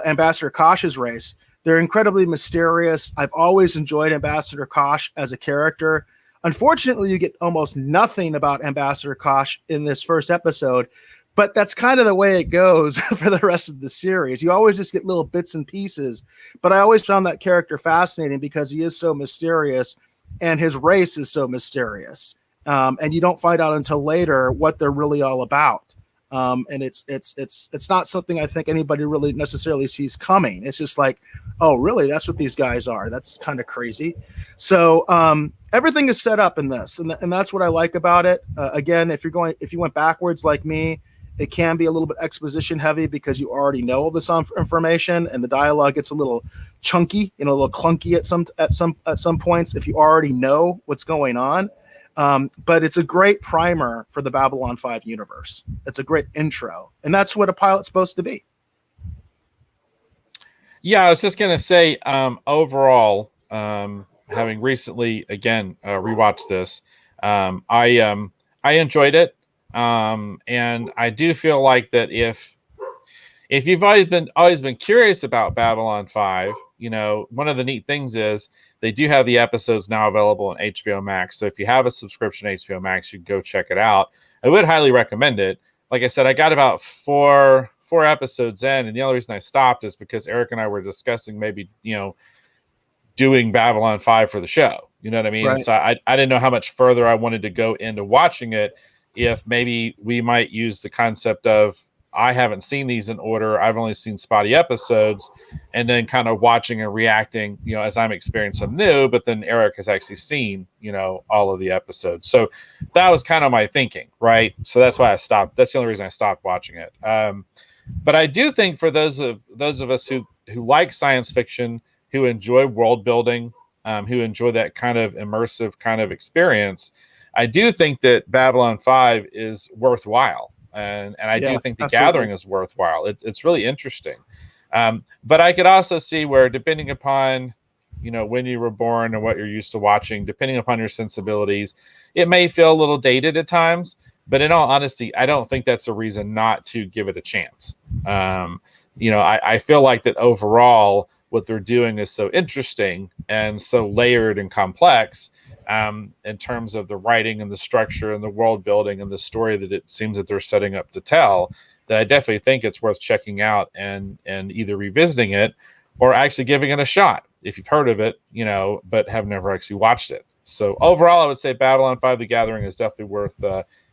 Ambassador Kosh's race. They're incredibly mysterious. I've always enjoyed Ambassador Kosh as a character. Unfortunately, you get almost nothing about Ambassador Kosh in this first episode, but that's kind of the way it goes for the rest of the series. You always just get little bits and pieces, but I always found that character fascinating because he is so mysterious and his race is so mysterious. And you don't find out until later what they're really all about. And it's not something I think anybody really necessarily sees coming. It's just like, oh, really? That's what these guys are. That's kind of crazy. So everything is set up in this, and that's what I like about it. Again, if you went backwards like me, it can be a little bit exposition heavy because you already know all this information, and the dialogue gets a little chunky, a little clunky at some points if you already know what's going on. But it's a great primer for the Babylon 5 universe. It's a great intro, and that's what a pilot's supposed to be. Yeah, I was just gonna say, overall, having recently again rewatched this, I enjoyed it, and I do feel like that if you've always been curious about Babylon 5, one of the neat things is they do have the episodes now available on HBO Max. So if you have a subscription to HBO Max, you can go check it out. I would highly recommend it. Like I said, I got about four episodes in, and the only reason I stopped is because Eric and I were discussing maybe, doing Babylon 5 for the show. You know what I mean? Right. So I didn't know how much further I wanted to go into watching it, if maybe we might use the concept of, I haven't seen these in order. I've only seen spotty episodes, and then kind of watching and reacting, as I'm experiencing new, but then Eric has actually seen, all of the episodes. So that was kind of my thinking, right? So that's why I stopped. That's the only reason I stopped watching it. But I do think for those of us who like science fiction, who enjoy world building, who enjoy that kind of immersive kind of experience, I do think that Babylon 5 is worthwhile. And I do think the absolutely. Gathering is worthwhile. It's really interesting. But I could also see where, depending upon, when you were born and what you're used to watching, depending upon your sensibilities, it may feel a little dated at times. But in all honesty, I don't think that's a reason not to give it a chance. I feel like that overall, what they're doing is so interesting and so layered and complex, in terms of the writing and the structure and the world building and the story that it seems that they're setting up to tell, that I definitely think it's worth checking out and either revisiting it or actually giving it a shot if you've heard of it, but have never actually watched it. So overall, I would say Babylon 5: The Gathering is definitely worth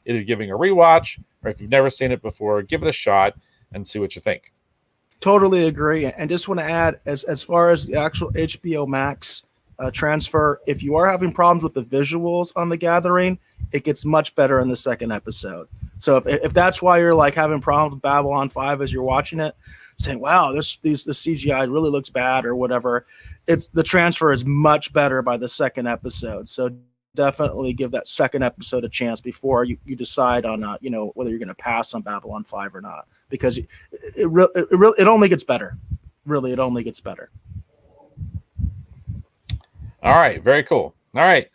either giving a rewatch, or if you've never seen it before, give it a shot and see what you think. Totally agree. And just want to add, as far as the actual HBO Max transfer, if you are having problems with the visuals on The Gathering, it gets much better in the second episode. So if that's why you're like having problems with Babylon 5 as you're watching it, saying, wow, the CGI really looks bad or whatever, the transfer is much better by the second episode. So definitely give that second episode a chance before you decide on whether you're going to pass on Babylon 5 or not, because it only gets better. Really, it only gets better. All right, very cool. All right,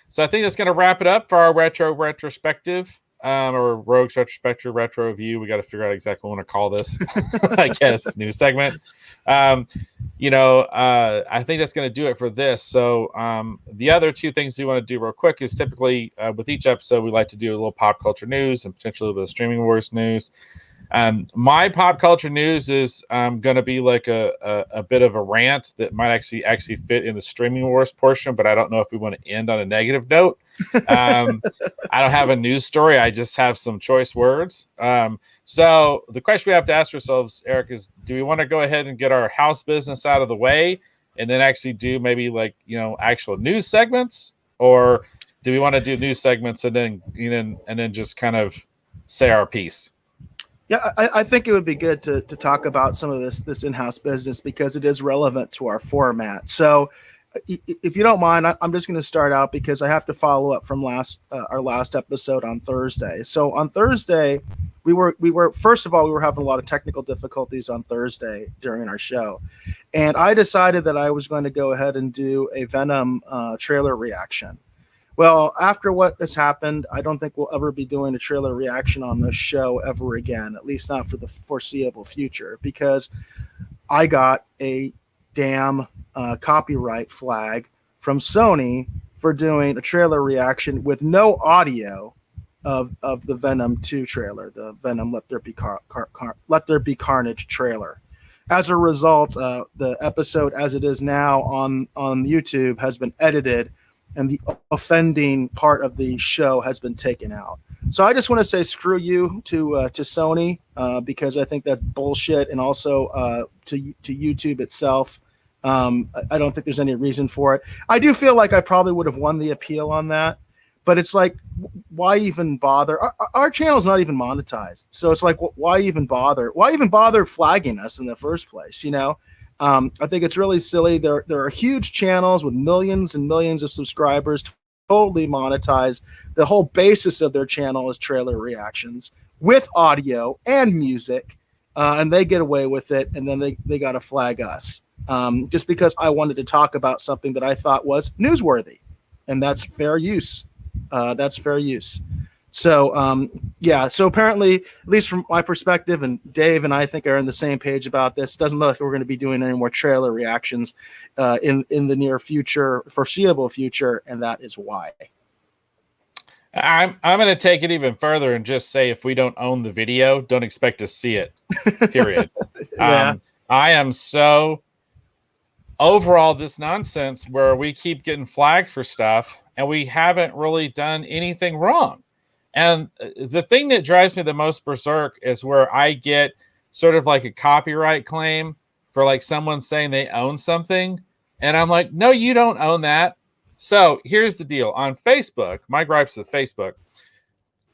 so I think that's going to wrap it up for our retro retrospective, or Rogues Retrospective retro review. We got to figure out exactly what we want to call this. I guess new segment. I think that's going to do it for this. So the other two things we want to do real quick is, typically with each episode, we like to do a little pop culture news and potentially a little bit of streaming wars news. My pop culture news is going to be like a bit of a rant that might actually fit in the streaming wars portion, but I don't know if we want to end on a negative note. I don't have a news story. I just have some choice words. So the question we have to ask ourselves, Eric, is, do we want to go ahead and get our house business out of the way and then actually do maybe actual news segments, or do we want to do news segments and then just kind of say our piece? Yeah, I think it would be good to talk about some of this in-house business because it is relevant to our format. So if you don't mind, I'm just going to start out because I have to follow up from our last episode on Thursday. So on Thursday, we were first of all, we were having a lot of technical difficulties on Thursday during our show, and I decided that I was going to go ahead and do a Venom trailer reaction. Well, after what has happened, I don't think we'll ever be doing a trailer reaction on this show ever again, at least not for the foreseeable future, because I got a damn copyright flag from Sony for doing a trailer reaction with no audio of the Venom 2 trailer, the Venom Let There Be Let There Be Carnage trailer. As a result, the episode as it is now on YouTube has been edited, and the offending part of the show has been taken out. So I just want to say screw you to Sony because I think that's bullshit, and also to YouTube itself. I don't think there's any reason for it. I do feel like I probably would have won the appeal on that, but it's like, why even bother? Our channel's not even monetized, so it's like, why even bother? Why even bother flagging us in the first place? You know. I think it's really silly. There are huge channels with millions and millions of subscribers, totally monetized. The whole basis of their channel is trailer reactions with audio and music, and they get away with it, and then they got to flag us just because I wanted to talk about something that I thought was newsworthy, and that's fair use. That's fair use. So, yeah, so apparently, at least from my perspective, and Dave and I think are on the same page about this, doesn't look like we're going to be doing any more trailer reactions in the near future, foreseeable future, and that is why. I'm going to take it even further and just say, if we don't own the video, don't expect to see it, period. Yeah. I am so over all this nonsense where we keep getting flagged for stuff, and we haven't really done anything wrong. And the thing that drives me the most berserk is where I get sort of like a copyright claim for like someone saying they own something. And I'm like, no, you don't own that. So here's the deal on Facebook. My gripes with Facebook.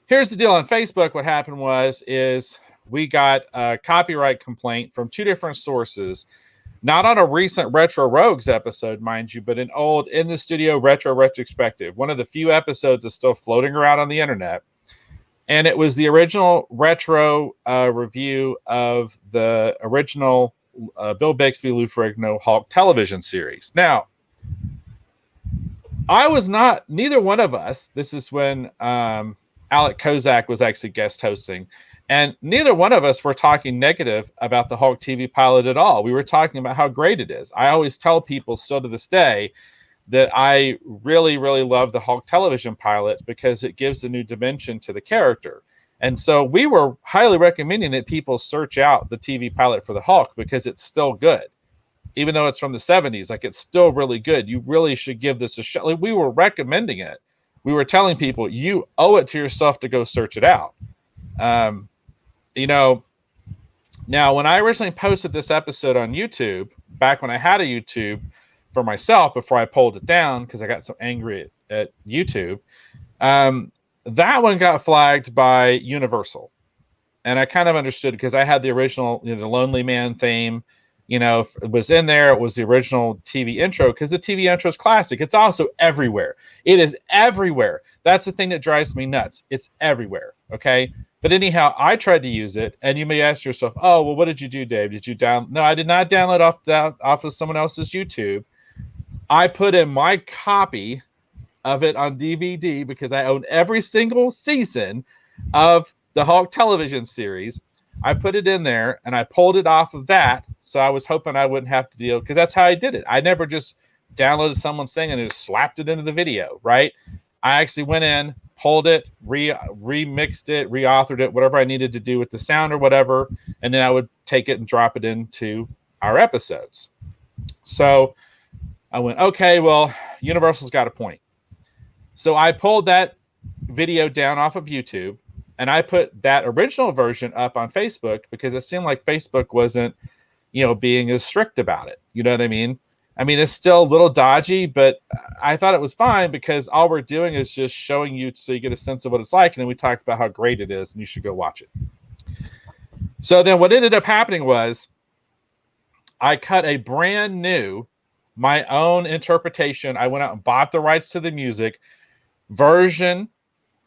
Here's the deal on Facebook. What happened is we got a copyright complaint from two different sources. Not on a recent Retro Rogues episode, mind you, but an old In the Studio Retro Retrospective. One of the few episodes is still floating around on the internet. And it was the original retro review of the original Bill Bixby, Lou Ferrigno Hulk television series. Now, neither one of us, this is when Alec Kozak was actually guest hosting, and neither one of us were talking negative about the Hulk TV pilot at all. We were talking about how great it is. I always tell people still to this day that I really, really love the Hulk television pilot because it gives a new dimension to the character. And so we were highly recommending that people search out the TV pilot for the Hulk because it's still good. Even though it's from the 70s, like, it's still really good. You really should give this a shot. Like, we were recommending it. We were telling people, you owe it to yourself to go search it out. You know, now when I originally posted this episode on YouTube, back when I had a YouTube for myself before I pulled it down because I got so angry at YouTube, that one got flagged by Universal. And I kind of understood because I had the original, the Lonely Man theme, it was in there. It was the original TV intro because the TV intro is classic. It's also everywhere. It is everywhere. That's the thing that drives me nuts. It's everywhere. Okay. But anyhow, I tried to use it, and you may ask yourself, oh, well, what did you do, Dave? Did you No, I did not download off of someone else's YouTube. I put in my copy of it on DVD because I own every single season of the Hulk television series. I put it in there and I pulled it off of that. So I was hoping I wouldn't have to deal, because that's how I did it. I never just downloaded someone's thing and just slapped it into the video, right? I actually went in, pulled it, remixed it, reauthored it, whatever I needed to do with the sound or whatever. And then I would take it and drop it into our episodes. So I went, okay, well, Universal's got a point. So I pulled that video down off of YouTube, and I put that original version up on Facebook because it seemed like Facebook wasn't, being as strict about it. You know what I mean? I mean, it's still a little dodgy, but I thought it was fine because all we're doing is just showing you so you get a sense of what it's like. And then we talked about how great it is and you should go watch it. So then what ended up happening was I cut a brand new my own interpretation. I went out and bought the rights to the music version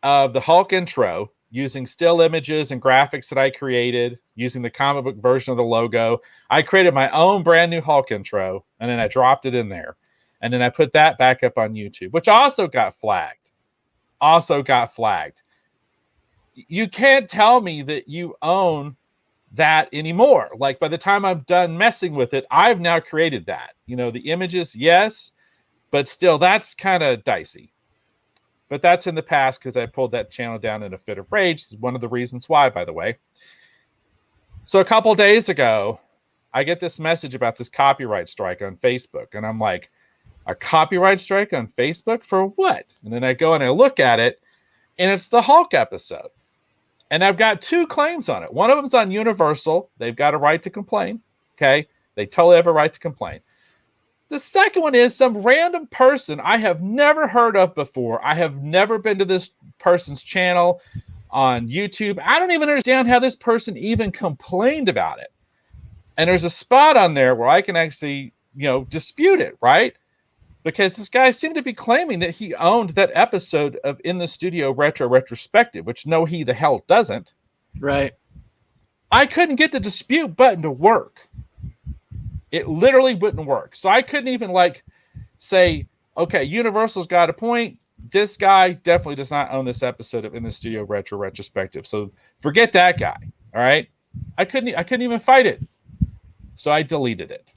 of the Hulk intro using still images and graphics that I created using the comic book version of the logo. I created my own brand new Hulk intro, and then I dropped it in there. And then I put that back up on YouTube, which also got flagged. You can't tell me that you own that anymore. Like, by the time I'm done messing with it, I've now created that. You know, the images, yes, but still, that's kind of dicey. But that's in the past because I pulled that channel down in a fit of rage. This is one of the reasons why, by the way. So a couple days ago, I get this message about this copyright strike on Facebook. And I'm like, a copyright strike on Facebook for what? And then I go and I look at it, and it's the Hulk episode. And I've got 2 claims on it. One of them's on Universal. They've got a right to complain. Okay? They totally have a right to complain. The second one is some random person I have never heard of before. I have never been to this person's channel on YouTube. I don't even understand how this person even complained about it. And there's a spot on there where I can actually, dispute it, right? Because this guy seemed to be claiming that he owned that episode of In the Studio Retro Retrospective, which no, he the hell doesn't. Right. I couldn't get the dispute button to work. It literally wouldn't work. So I couldn't even say, okay, Universal's got a point. This guy definitely does not own this episode of In the Studio Retro Retrospective. So forget that guy. All right. I couldn't even fight it. So I deleted it.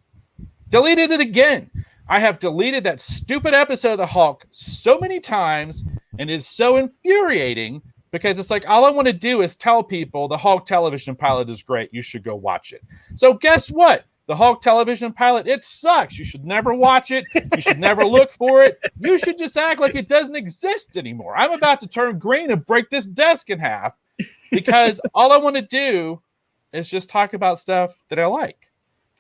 Deleted it again. I have deleted that stupid episode of the Hulk so many times, and it's so infuriating because it's like, all I want to do is tell people the Hulk television pilot is great. You should go watch it. So guess what? The Hulk television pilot, it sucks. You should never watch it. You should never look for it. You should just act like it doesn't exist anymore. I'm about to turn green and break this desk in half because all I want to do is just talk about stuff that I like.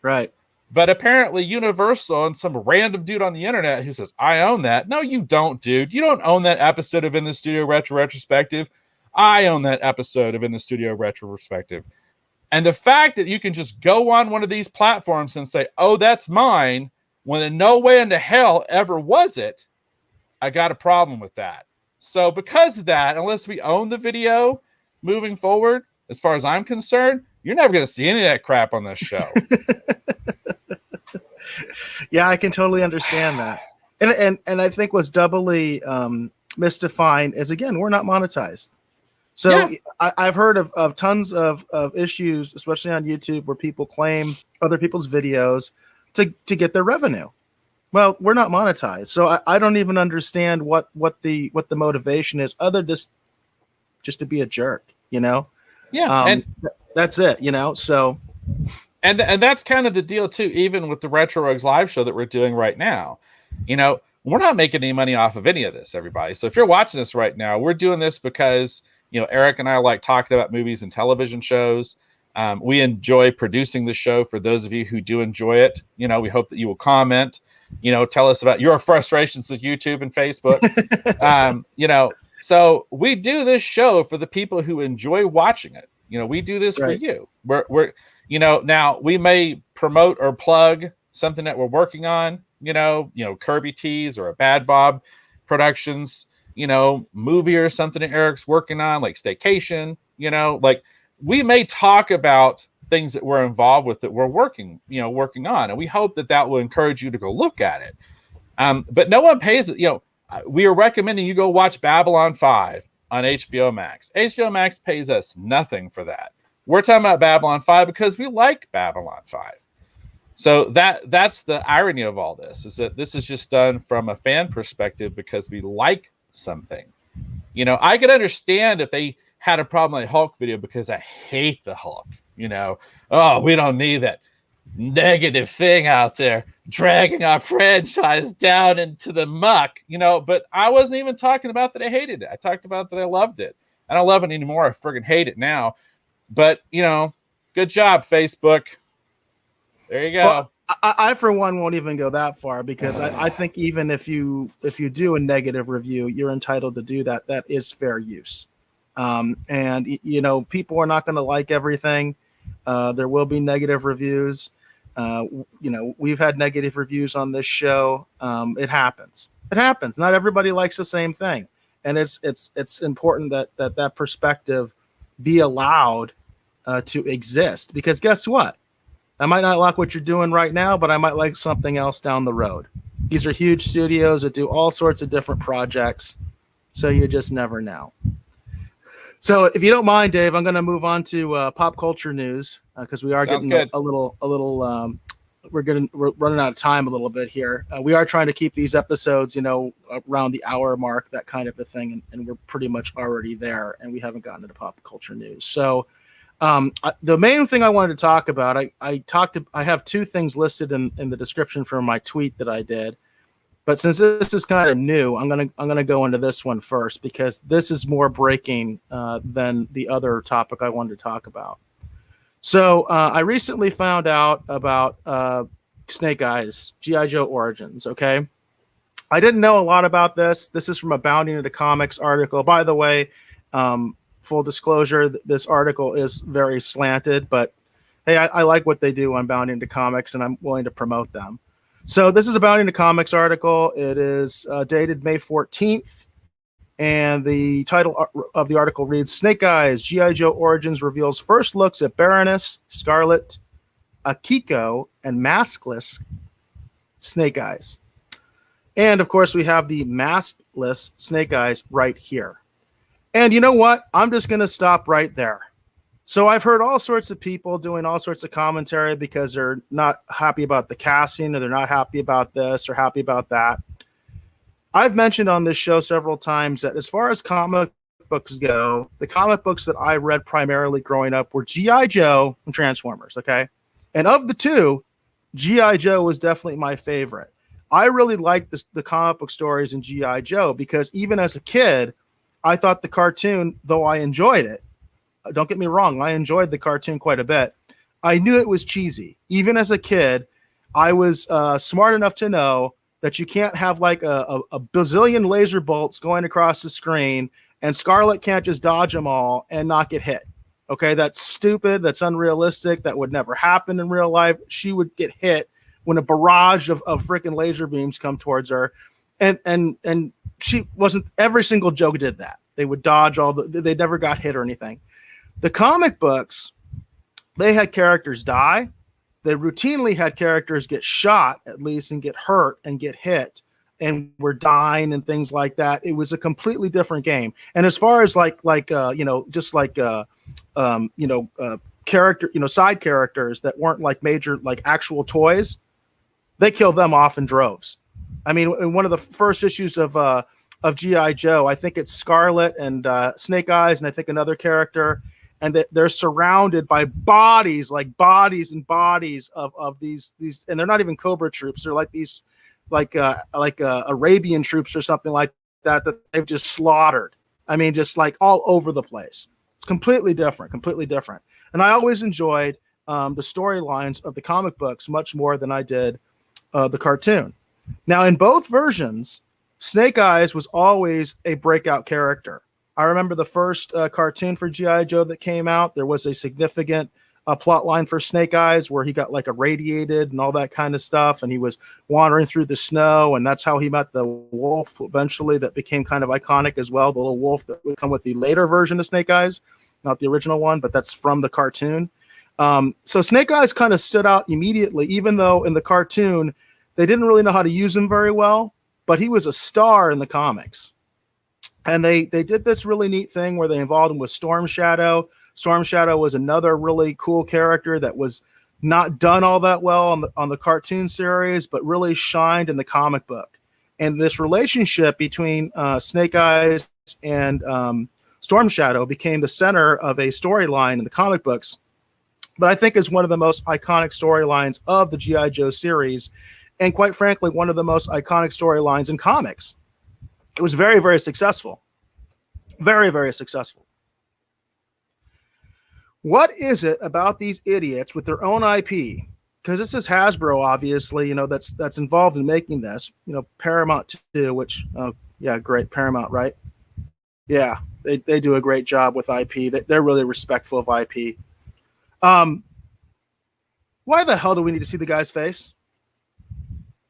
Right. But apparently Universal and some random dude on the internet who says, I own that. No, you don't, dude. You don't own that episode of In the Studio Retro Retrospective. I own that episode of In the Studio Retro Retrospective. And the fact that you can just go on one of these platforms and say, oh, that's mine, when in no way into hell ever was it, I got a problem with that. So because of that, unless we own the video moving forward, as far as I'm concerned, you're never going to see any of that crap on this show. Yeah, I can totally understand that. And I think what's doubly mystifying is, again, we're not monetized. So yeah. I've heard of tons of issues, especially on YouTube, where people claim other people's videos to get their revenue. Well, we're not monetized, so I don't even understand what the motivation is, other just to be a jerk, Yeah, and that's it, So, and that's kind of the deal too. Even with the Retro Rogues live show that we're doing right now, we're not making any money off of any of this, everybody. So if you're watching this right now, we're doing this because Eric and I like talking about movies and television shows. We enjoy producing the show. For those of you who do enjoy it, we hope that you will comment, tell us about your frustrations with YouTube and Facebook. So we do this show for the people who enjoy watching it. We do this for you. We're now we may promote or plug something that we're working on, Kirby Tees or a Bad Bob Productions, movie or something that Eric's working on, like Staycation, we may talk about things that we're involved with that we're working on. And we hope that will encourage you to go look at it. But no one pays it. We are recommending you go watch Babylon 5 on HBO Max. HBO Max pays us nothing for that. We're talking about Babylon 5 because we like Babylon 5. So that's the irony of all this, is that this is just done from a fan perspective because we like something. I could understand if they had a problem with the Hulk video because I hate the Hulk. Oh, we don't need that negative thing out there dragging our franchise down into the muck, but I wasn't even talking about that I hated it. I talked about that I loved it. I don't love it anymore. I friggin' hate it now. But, good job, Facebook. There you go. Well, I for one won't even go that far, because I think even if you do a negative review, you're entitled to do that. That is fair use. And people are not going to like everything. There will be negative reviews. We've had negative reviews on this show. It happens. It happens. Not everybody likes the same thing, and it's important that perspective be allowed to exist, because guess what? I might not like what you're doing right now, but I might like something else down the road. These are huge studios that do all sorts of different projects, so you just never know. So, if you don't mind, Dave, I'm going to move on to pop culture news because we are Sounds getting good. a little. We're running out of time a little bit here. We are trying to keep these episodes, around the hour mark, that kind of a thing, and we're pretty much already there, and we haven't gotten into pop culture news. So, the main thing I wanted to talk about, I have two things listed in the description for my tweet that I did. But since this is kind of new, I'm gonna go into this one first because this is more breaking than the other topic I wanted to talk about. So I recently found out about Snake Eyes, G.I. Joe Origins. Okay, I didn't know a lot about this. This is from a Bounding Into Comics article. By the way, full disclosure, this article is very slanted, but hey, I like what they do on Bounding Into Comics, and I'm willing to promote them. So this is a Bounding Into Comics article. It is dated May 14th, and the title of the article reads, Snake Eyes, G.I. Joe Origins reveals first looks at Baroness, Scarlet, Akiko, and maskless Snake Eyes. And, of course, we have the maskless Snake Eyes right here. And you know what? I'm just going to stop right there. So I've heard all sorts of people doing all sorts of commentary because they're not happy about the casting, or they're not happy about this or happy about that. I've mentioned on this show several times that as far as comic books go, the comic books that I read primarily growing up were G.I. Joe and Transformers, okay? And of the two, G.I. Joe was definitely my favorite. I really liked the comic book stories in G.I. Joe because even as a kid, I thought the cartoon, though I enjoyed it, don't get me wrong, I enjoyed the cartoon quite a bit, I knew it was cheesy. Even as a kid, I was smart enough to know that you can't have like a bazillion laser bolts going across the screen and Scarlet can't just dodge them all and not get hit. Okay, that's stupid. That's unrealistic. That would never happen in real life. She would get hit when a barrage of freaking laser beams come towards her. And she wasn't, every single joke did that. They would dodge they never got hit or anything. The comic books, they had characters die. They routinely had characters get shot, at least, and get hurt and get hit and were dying and things like that. It was a completely different game. And as far as character, side characters that weren't like major, like actual toys, they killed them off in droves. I mean, in one of the first issues of G.I. Joe, I think it's Scarlet and Snake Eyes, and I think another character, and they're surrounded by bodies, like bodies and bodies of these, and they're not even Cobra troops. They're like these, like Arabian troops or something like that they've just slaughtered. I mean, just like all over the place. It's completely different. And I always enjoyed the storylines of the comic books much more than I did the cartoon. Now, in both versions, Snake Eyes was always a breakout character. I remember the first cartoon for G.I. Joe that came out. There was a significant plot line for Snake Eyes where he got like irradiated and all that kind of stuff. And he was wandering through the snow. And that's how he met the wolf eventually, that became kind of iconic as well. The little wolf that would come with the later version of Snake Eyes, not the original one, but that's from the cartoon. So Snake Eyes kind of stood out immediately, even though in the cartoon, they didn't really know how to use him very well, but he was a star in the comics. And they did this really neat thing where they involved him with Storm Shadow. Storm Shadow was another really cool character that was not done all that well on the cartoon series, but really shined in the comic book. And this relationship between Snake Eyes and Storm Shadow became the center of a storyline in the comic books that I think is one of the most iconic storylines of the G.I. Joe series. And quite frankly, one of the most iconic storylines in comics. It was very, very successful. Very, very successful. What is it about these idiots with their own IP? Because this is Hasbro, obviously, that's involved in making this. Paramount too, which, great, Paramount, right? Yeah, they do a great job with IP. They're really respectful of IP. Why the hell do we need to see the guy's face?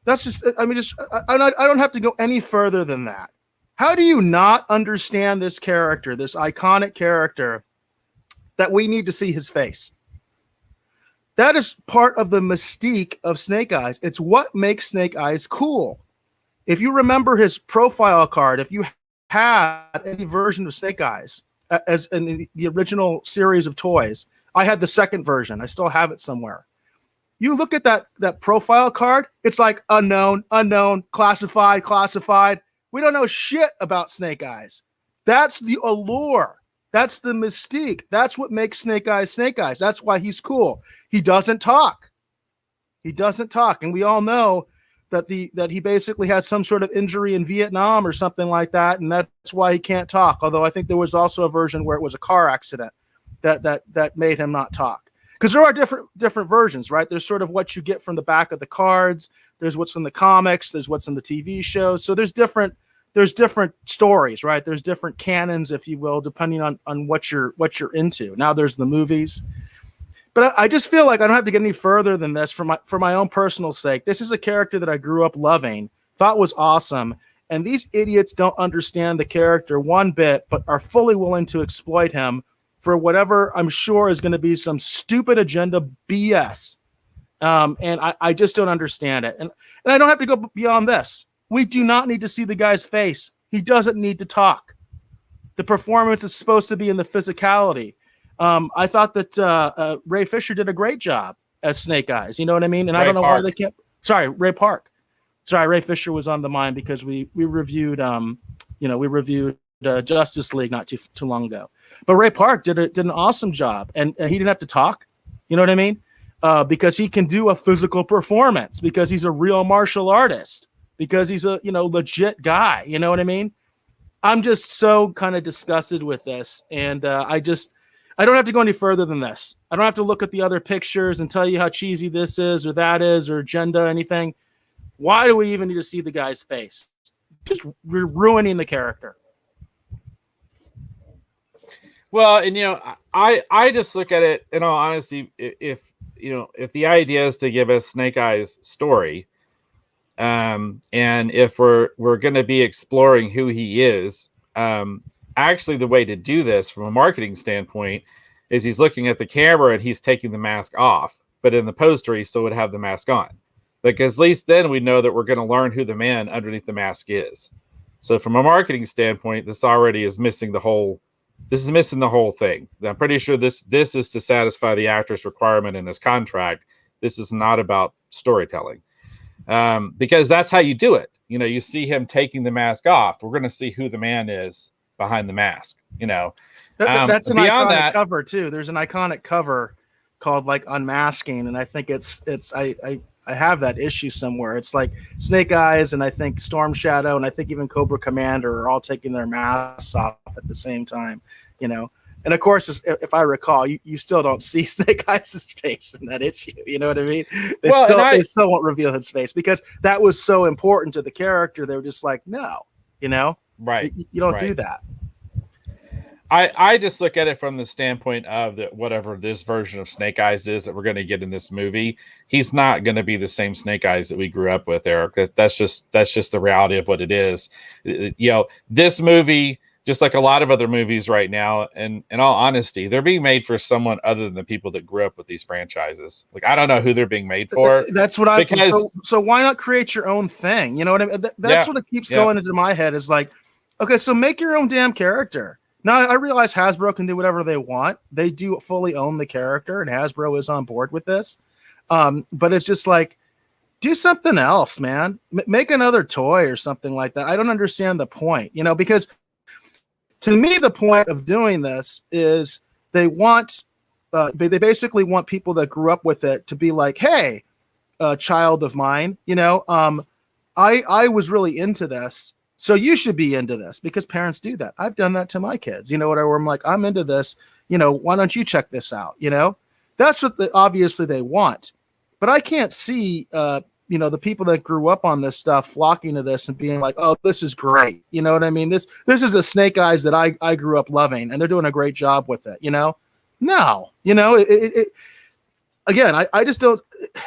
That's just, I mean, I don't have to go any further than that. How do you not understand this character, this iconic character, that we need to see his face? That is part of the mystique of Snake Eyes. It's what makes Snake Eyes cool. If you remember his profile card, if you had any version of Snake Eyes, as in the original series of toys, I had the second version. I still have it somewhere. You look at that profile card, it's like unknown, classified. We don't know shit about Snake Eyes. That's the allure. That's the mystique. That's what makes Snake Eyes Snake Eyes. That's why he's cool. He doesn't talk. And we all know that he basically had some sort of injury in Vietnam or something like that, and that's why he can't talk. Although I think there was also a version where it was a car accident that made him not talk. Because there are different versions, right? There's sort of what you get from the back of the cards. There's what's in the comics. There's what's in the TV shows. So there's different stories, right? There's different canons, if you will, depending on what you're into. Now there's the movies. But I just feel like I don't have to get any further than this for my own personal sake. This is a character that I grew up loving, thought was awesome, and these idiots don't understand the character one bit, but are fully willing to exploit him for whatever I'm sure is going to be some stupid agenda BS. And I just don't understand it. And I don't have to go beyond this. We do not need to see the guy's face. He doesn't need to talk. The performance is supposed to be in the physicality. I thought that Ray Fisher did a great job as Snake Eyes. You know what I mean? And I don't know why they can't. Sorry, Ray Park. Sorry, Ray Fisher was on the mind because we reviewed Justice League not too long ago. But Ray Park did an awesome job, and he didn't have to talk. You know what I mean? Because he can do a physical performance, because he's a real martial artist, because he's a legit guy. You know what I mean? I'm just so kind of disgusted with this, and I don't have to go any further than this. I don't have to look at the other pictures and tell you how cheesy this is or that is or agenda, anything. Why do we even need to see the guy's face? Just ruining the character. Well, and I just look at it in all honesty. If the idea is to give us Snake Eyes' story, and if we're going to be exploring who he is, actually the way to do this from a marketing standpoint is he's looking at the camera and he's taking the mask off, but in the poster he still would have the mask on, because at least then we know that we're going to learn who the man underneath the mask is. So from a marketing standpoint, this already is missing the whole. This is missing the whole thing. I'm pretty sure this is to satisfy the actor's requirement in his contract. This is not about storytelling, because that's how you do it. You see him taking the mask off. We're going to see who the man is behind the mask. That's an iconic cover too. There's an iconic cover called like Unmasking, and I think I have that issue somewhere. It's like Snake Eyes and I think Storm Shadow and I think even Cobra Commander are all taking their masks off at the same time, And of course, if I recall, you still don't see Snake Eyes' face in that issue. You know what I mean? They still won't reveal his face because that was so important to the character. They were just like, no, right. You don't do that. I just look at it from the standpoint of that whatever this version of Snake Eyes is that we're going to get in this movie, he's not going to be the same Snake Eyes that we grew up with, Eric. That's just the reality of what it is. This movie, just like a lot of other movies right now, and in all honesty, they're being made for someone other than the people that grew up with these franchises. Like, I don't know who they're being made for. That's what so why not create your own thing? You know what I mean? That's what it keeps going into my head is like, okay, so make your own damn character. Now, I realize Hasbro can do whatever they want. They do fully own the character, and Hasbro is on board with this. But it's just like, do something else, man. Make another toy or something like that. I don't understand the point, because to me, the point of doing this is they basically want people that grew up with it to be like, hey, child of mine, I was really into this. So you should be into this, because parents do that. I've done that to my kids, where I'm like, I'm into this, why don't you check this out? That's what obviously they want, but I can't see, the people that grew up on this stuff flocking to this and being like, oh, this is great. You know what I mean? This is a Snake Eyes that I grew up loving, and they're doing a great job with it. No, again, I just don't.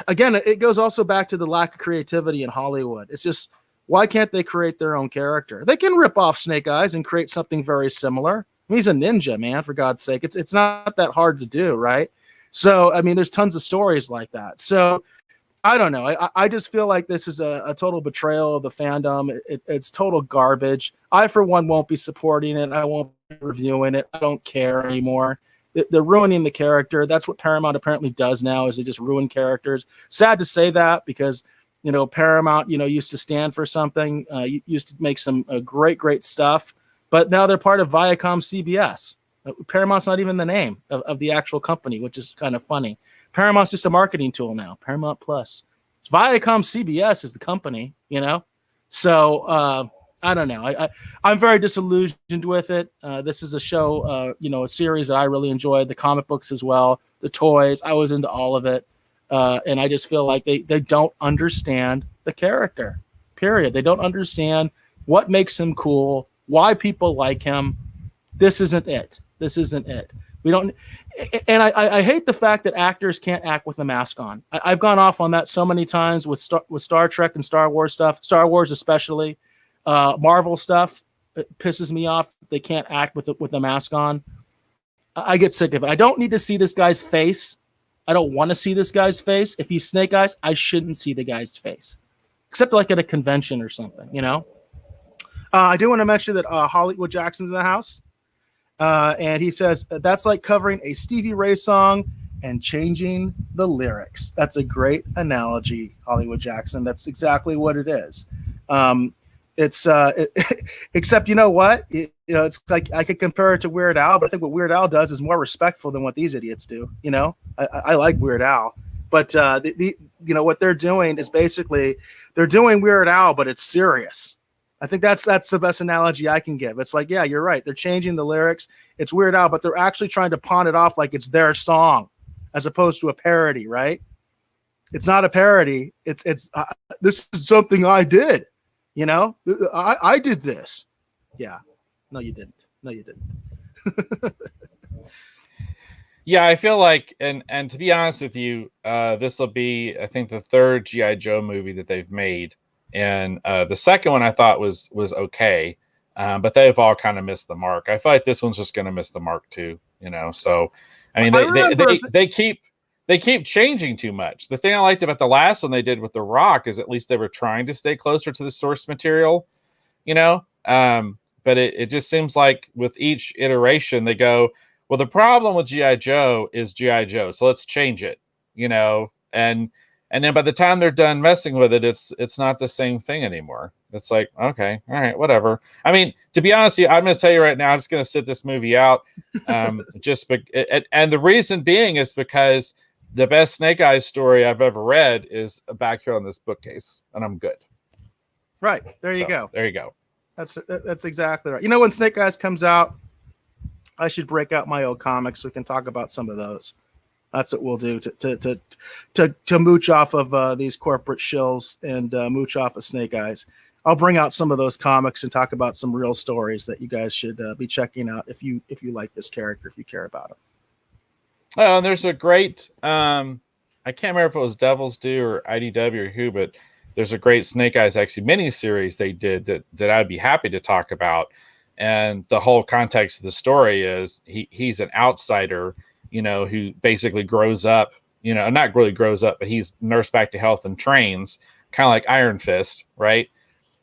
Again, it goes also back to the lack of creativity in Hollywood. It's just, why can't they create their own character? They can rip off Snake Eyes and create something very similar. I mean, he's a ninja, man, for God's sake. It's not that hard to do, right? So, I mean, there's tons of stories like that. So, I don't know. I just feel like this is a total betrayal of the fandom. It's total garbage. I, for one, won't be supporting it. I won't be reviewing it. I don't care anymore. They're ruining the character. That's what Paramount apparently does now, is they just ruin characters. Sad to say that, because, you know, Paramount, you know, used to stand for something, used to make some great stuff, but now they're part of Viacom CBS. Paramount's not even the name of the actual company, which is kind of funny. Paramount's just a marketing tool now. Paramount Plus. It's Viacom CBS is the company, you know? So, I don't know. I'm very disillusioned with it. This is a show, you know, a series that I really enjoyed. The comic books as well, the toys. I was into all of it. And I just feel like they don't understand the character, period. They don't understand what makes him cool, why people like him. This isn't it. This isn't it. We don't. And I hate the fact that actors can't act with a mask on. I've gone off on that so many times with Star Trek and Star Wars stuff, Star Wars especially. Marvel stuff, it pisses me off. They can't act with a mask on. I get sick of it. I don't need to see this guy's face. I don't want to see this guy's face. If he's Snake Eyes, I shouldn't see the guy's face, except like at a convention or something, you know? I do want to mention that Hollywood Jackson's in the house. And he says, that's like covering a Stevie Ray song and changing the lyrics. That's a great analogy, Hollywood Jackson. That's exactly what it is. Except, you know what? It's like I could compare it to Weird Al, but I think what Weird Al does is more respectful than what these idiots do. You know, I like Weird Al, but you know what they're doing is basically they're doing Weird Al, but it's serious. I think that's the best analogy I can give. It's like, yeah, you're right. They're changing the lyrics. It's Weird Al, but they're actually trying to pawn it off like it's their song, as opposed to a parody, right? It's not a parody. It's this is something I did. You know, I did this. Yeah. No, you didn't. No, you didn't. Yeah, I feel like, and to be honest with you, this will be, I think, the third G.I. Joe movie that they've made. And the second one I thought was okay, but they've all kind of missed the mark. I feel like this one's just going to miss the mark too, you know? So, I mean, they keep changing too much. The thing I liked about the last one they did with The Rock is at least they were trying to stay closer to the source material, you know? But it just seems like with each iteration they go, well, the problem with G.I. Joe is G.I. Joe, so let's change it, you know? And then by the time they're done messing with it, it's not the same thing anymore. It's like, okay, all right, whatever. I mean, to be honest with you, I'm going to tell you right now, I'm just going to sit this movie out. And the reason being is because the best Snake Eyes story I've ever read is back here on this bookcase, and I'm good. Right. There you go. There you go. That's exactly right. You know, when Snake Eyes comes out, I should break out my old comics. We can talk about some of those. That's what we'll do to mooch off of these corporate shills and mooch off of Snake Eyes. I'll bring out some of those comics and talk about some real stories that you guys should be checking out if you like this character, if you care about him. Oh, and there's a great I can't remember if it was Devil's Due or IDW or who, but there's a great Snake Eyes actually miniseries they did that I'd be happy to talk about. And the whole context of the story is he's an outsider, you know, who basically grows up, you know, not really grows up, but he's nursed back to health and trains, kind of like Iron Fist, right?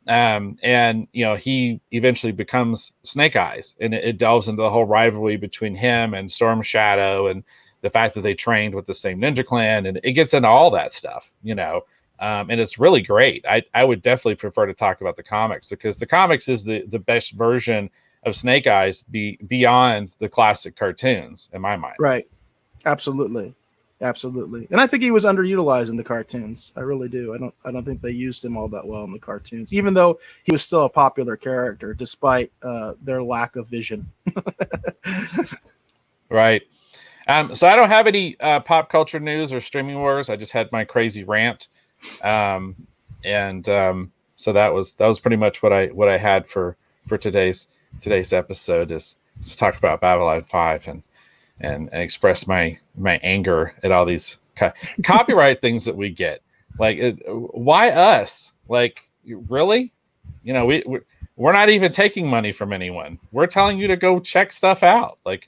And, you know, he eventually becomes Snake Eyes, and it delves into the whole rivalry between him and Storm Shadow and the fact that they trained with the same ninja clan, and it gets into all that stuff, you know, and it's really great. I would definitely prefer to talk about the comics, because the comics is the best version of Snake Eyes beyond the classic cartoons in my mind. Right. Absolutely. And I think he was underutilized in the cartoons. I really do. I don't think they used him all that well in the cartoons, even though he was still a popular character despite their lack of vision. Right. So I don't have any pop culture news or streaming wars. I just had my crazy rant. So that was pretty much what I had for today's episode, is to talk about Babylon 5 and express my anger at all these copyright things that we get. Like, why us? Like, really? You know, we're not even taking money from anyone. We're telling you to go check stuff out. Like,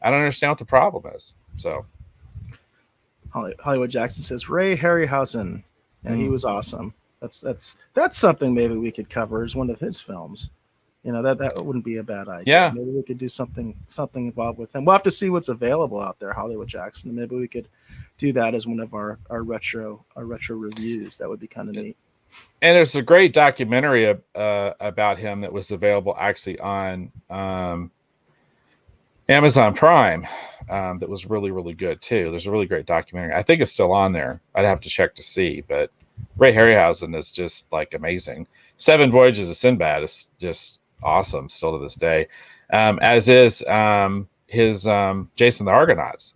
I don't understand what the problem is. So, Hollywood Jackson says Ray Harryhausen, and he was awesome. That's something maybe we could cover as one of his films. You know, that wouldn't be a bad idea. Yeah. Maybe we could do something involved with him. We'll have to see what's available out there, Hollywood Jackson. Maybe we could do that as one of our retro reviews. That would be kind of neat. And there's a great documentary about him that was available actually on Amazon Prime that was really, really good too. There's a really great documentary. I think it's still on there. I'd have to check to see, but Ray Harryhausen is just like amazing. 7 Voyages of Sinbad is just awesome still to this day, as is his Jason the Argonauts.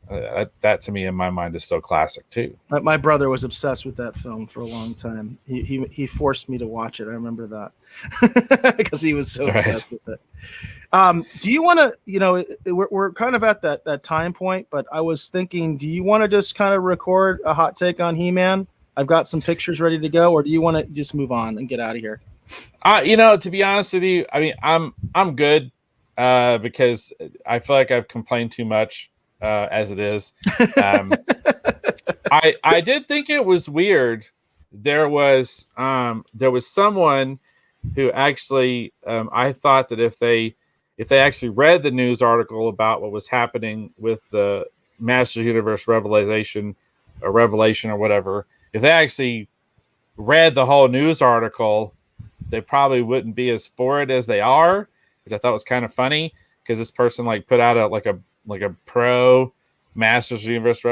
That to me in my mind is still classic too. My brother was obsessed with that film for a long time. He forced me to watch it. I remember that because he was so obsessed with it. Do you want to, you know, we're kind of at that time point, but I was thinking, do you want to just kind of record a hot take on He-Man? I've got some pictures ready to go, or do you want to just move on and get out of here? You know, to be honest with you, I mean, I'm good because I feel like I've complained too much as it is. I did think it was weird. There was someone who actually I thought that if they actually read the news article about what was happening with the Masters Universe revelation or whatever, if they actually read the whole news article, they probably wouldn't be as for it as they are, which I thought was kind of funny because this person like put out a pro Masters Universe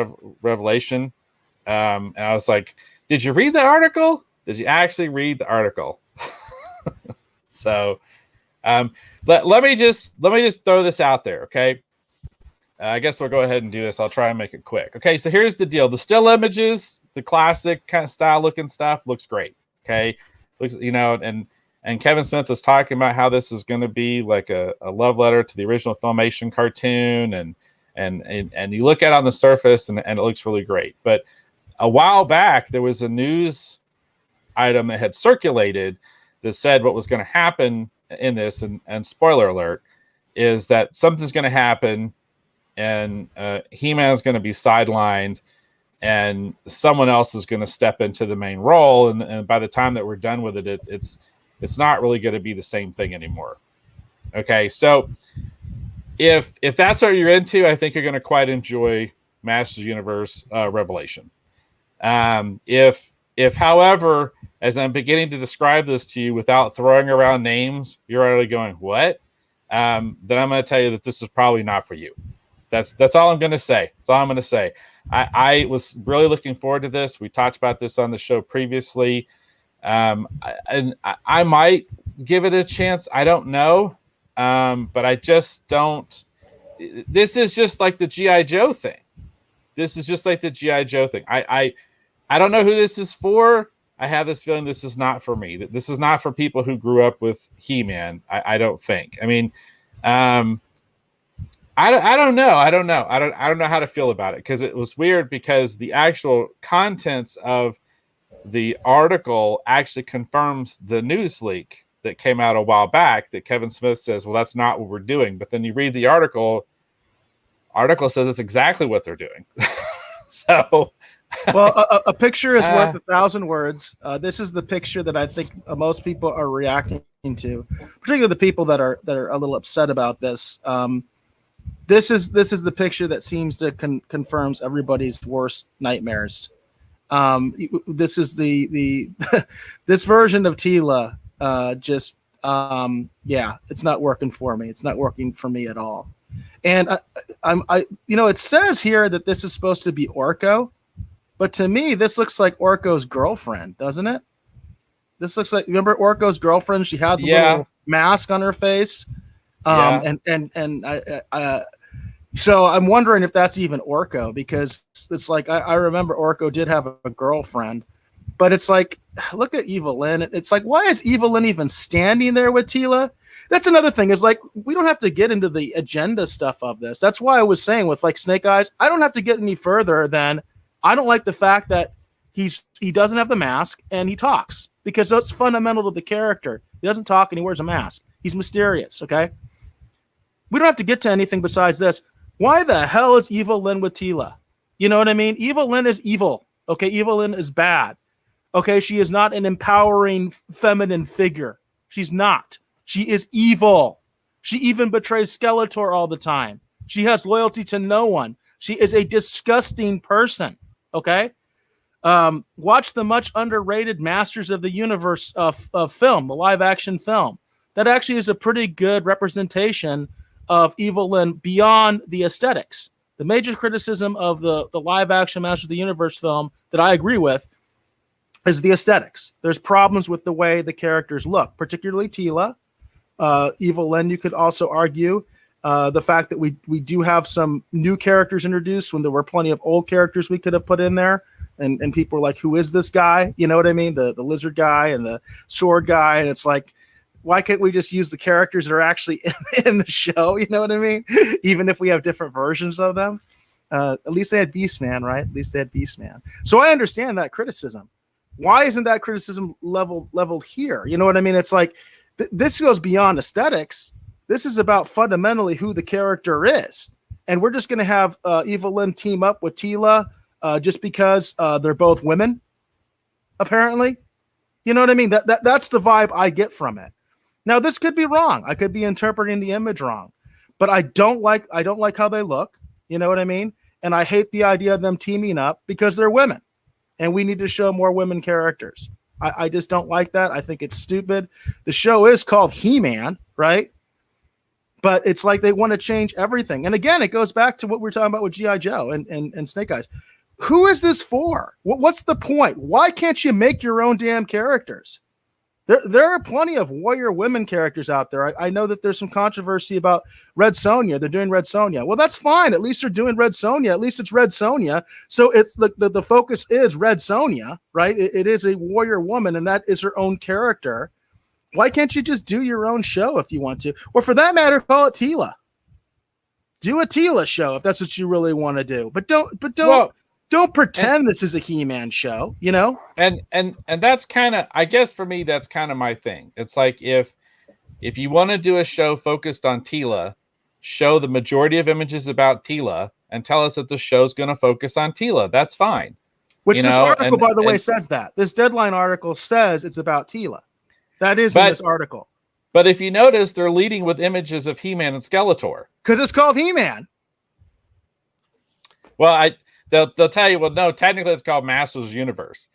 revelation, and I was like, did you read the article? Did you actually read the article? So let me just throw this out there, okay? I guess we'll go ahead and do this. I'll try and make it quick. Okay, so here's the deal. The still images, the classic kind of style looking stuff looks great. Okay, looks, you know, and Kevin Smith was talking about how this is going to be like a love letter to the original Filmation cartoon, and you look at it on the surface and it looks really great. But a while back there was a news item that had circulated that said what was going to happen in this, and spoiler alert, is that something's going to happen and He-Man is going to be sidelined and someone else is going to step into the main role, and by the time that we're done with it, it's not really going to be the same thing anymore. Okay, so if that's what you're into, I think you're going to quite enjoy Masters Universe Revelation. If however, as I'm beginning to describe this to you without throwing around names, you're already going, what? Then I'm going to tell you that this is probably not for you. That's all I'm going to say. That's all I'm going to say. I was really looking forward to this. We talked about this on the show previously. I might give it a chance. I don't know. But I just don't. This is just like the G.I. Joe thing. This is just like the G.I. Joe thing. I don't know who this is for. I have this feeling this is not for me. This is not for people who grew up with He-Man. I don't think. I mean, I don't know. I don't know how to feel about it, because it was weird because the actual contents of the article actually confirms the news leak that came out a while back that Kevin Smith says, well, that's not what we're doing. But then you read the article says it's exactly what they're doing. So, well, a picture is worth 1,000 words. This is the picture that I think most people are reacting to, particularly the people that are a little upset about this. This is the picture that seems to confirms everybody's worst nightmares. This is the this version of Tila. It's not working for me. It's not working for me at all. And it says here that this is supposed to be Orko, but to me, this looks like Orko's girlfriend, doesn't it? This looks like, remember Orko's girlfriend? She had the little mask on her face. So I'm wondering if that's even Orko, because it's like, I remember Orko did have a girlfriend, but it's like, look at Evelyn. It's like, why is Evelyn even standing there with Tila? That's another thing, is like, we don't have to get into the agenda stuff of this. That's why I was saying with like Snake Eyes, I don't have to get any further than I don't like the fact that he doesn't have the mask and he talks, because that's fundamental to the character. He doesn't talk and he wears a mask. He's mysterious, okay? We don't have to get to anything besides this. Why the hell is Evil Lynn with Tila? You know what I mean? Evil Lynn is evil, okay? Evil Lynn is bad, okay? She is not an empowering feminine figure. She's not. She is evil. She even betrays Skeletor all the time. She has loyalty to no one. She is a disgusting person, okay? Watch the much underrated Masters of the Universe of film, the live action film. That actually is a pretty good representation of Evil Lynn beyond the aesthetics. The major criticism of the live action Masters of the Universe film that I agree with is the aesthetics. There's problems with the way the characters look, particularly Tila. Evil Lynn, you could also argue the fact that we do have some new characters introduced when there were plenty of old characters we could have put in there. And people are like, who is this guy? You know what I mean? The lizard guy and the sword guy. And it's like, why can't we just use the characters that are actually in the show? You know what I mean? Even if we have different versions of them. At least they had Beastman, right? At least they had Beastman. So I understand that criticism. Why isn't that criticism leveled here? You know what I mean? It's like, this goes beyond aesthetics. This is about fundamentally who the character is. And we're just going to have Evil Lynn team up with Tila just because they're both women, apparently. You know what I mean? That's the vibe I get from it. Now, this could be wrong. I could be interpreting the image wrong, but I don't like how they look. You know what I mean? And I hate the idea of them teaming up because they're women, and we need to show more women characters. I just don't like that. I think it's stupid. The show is called He-Man, right? But it's like they want to change everything. And again, it goes back to what we were talking about with G.I. Joe and Snake Eyes. Who is this for? What's the point? Why can't you make your own damn characters? There are plenty of warrior women characters out there. I know that there's some controversy about Red Sonja. They're doing Red Sonja. Well, that's fine. At least they're doing Red Sonja. At least it's Red Sonja. So it's the focus is Red Sonja, right? It is a warrior woman, and that is her own character. Why can't you just do your own show if you want to? Or for that matter, call it Tila. Do a Tila show if that's what you really want to do. But don't pretend this is a He-Man show, you know? And that's kind of, I guess for me, that's kind of my thing. It's like if you want to do a show focused on Tila, show the majority of images about Tila and tell us that the show's going to focus on Tila. That's fine. Which this article, by the way, says that. This Deadline article says it's about Tila. That is in this article. But if you notice, they're leading with images of He-Man and Skeletor. Because it's called He-Man. Well, They'll tell you, well, no, technically it's called Masters Universe,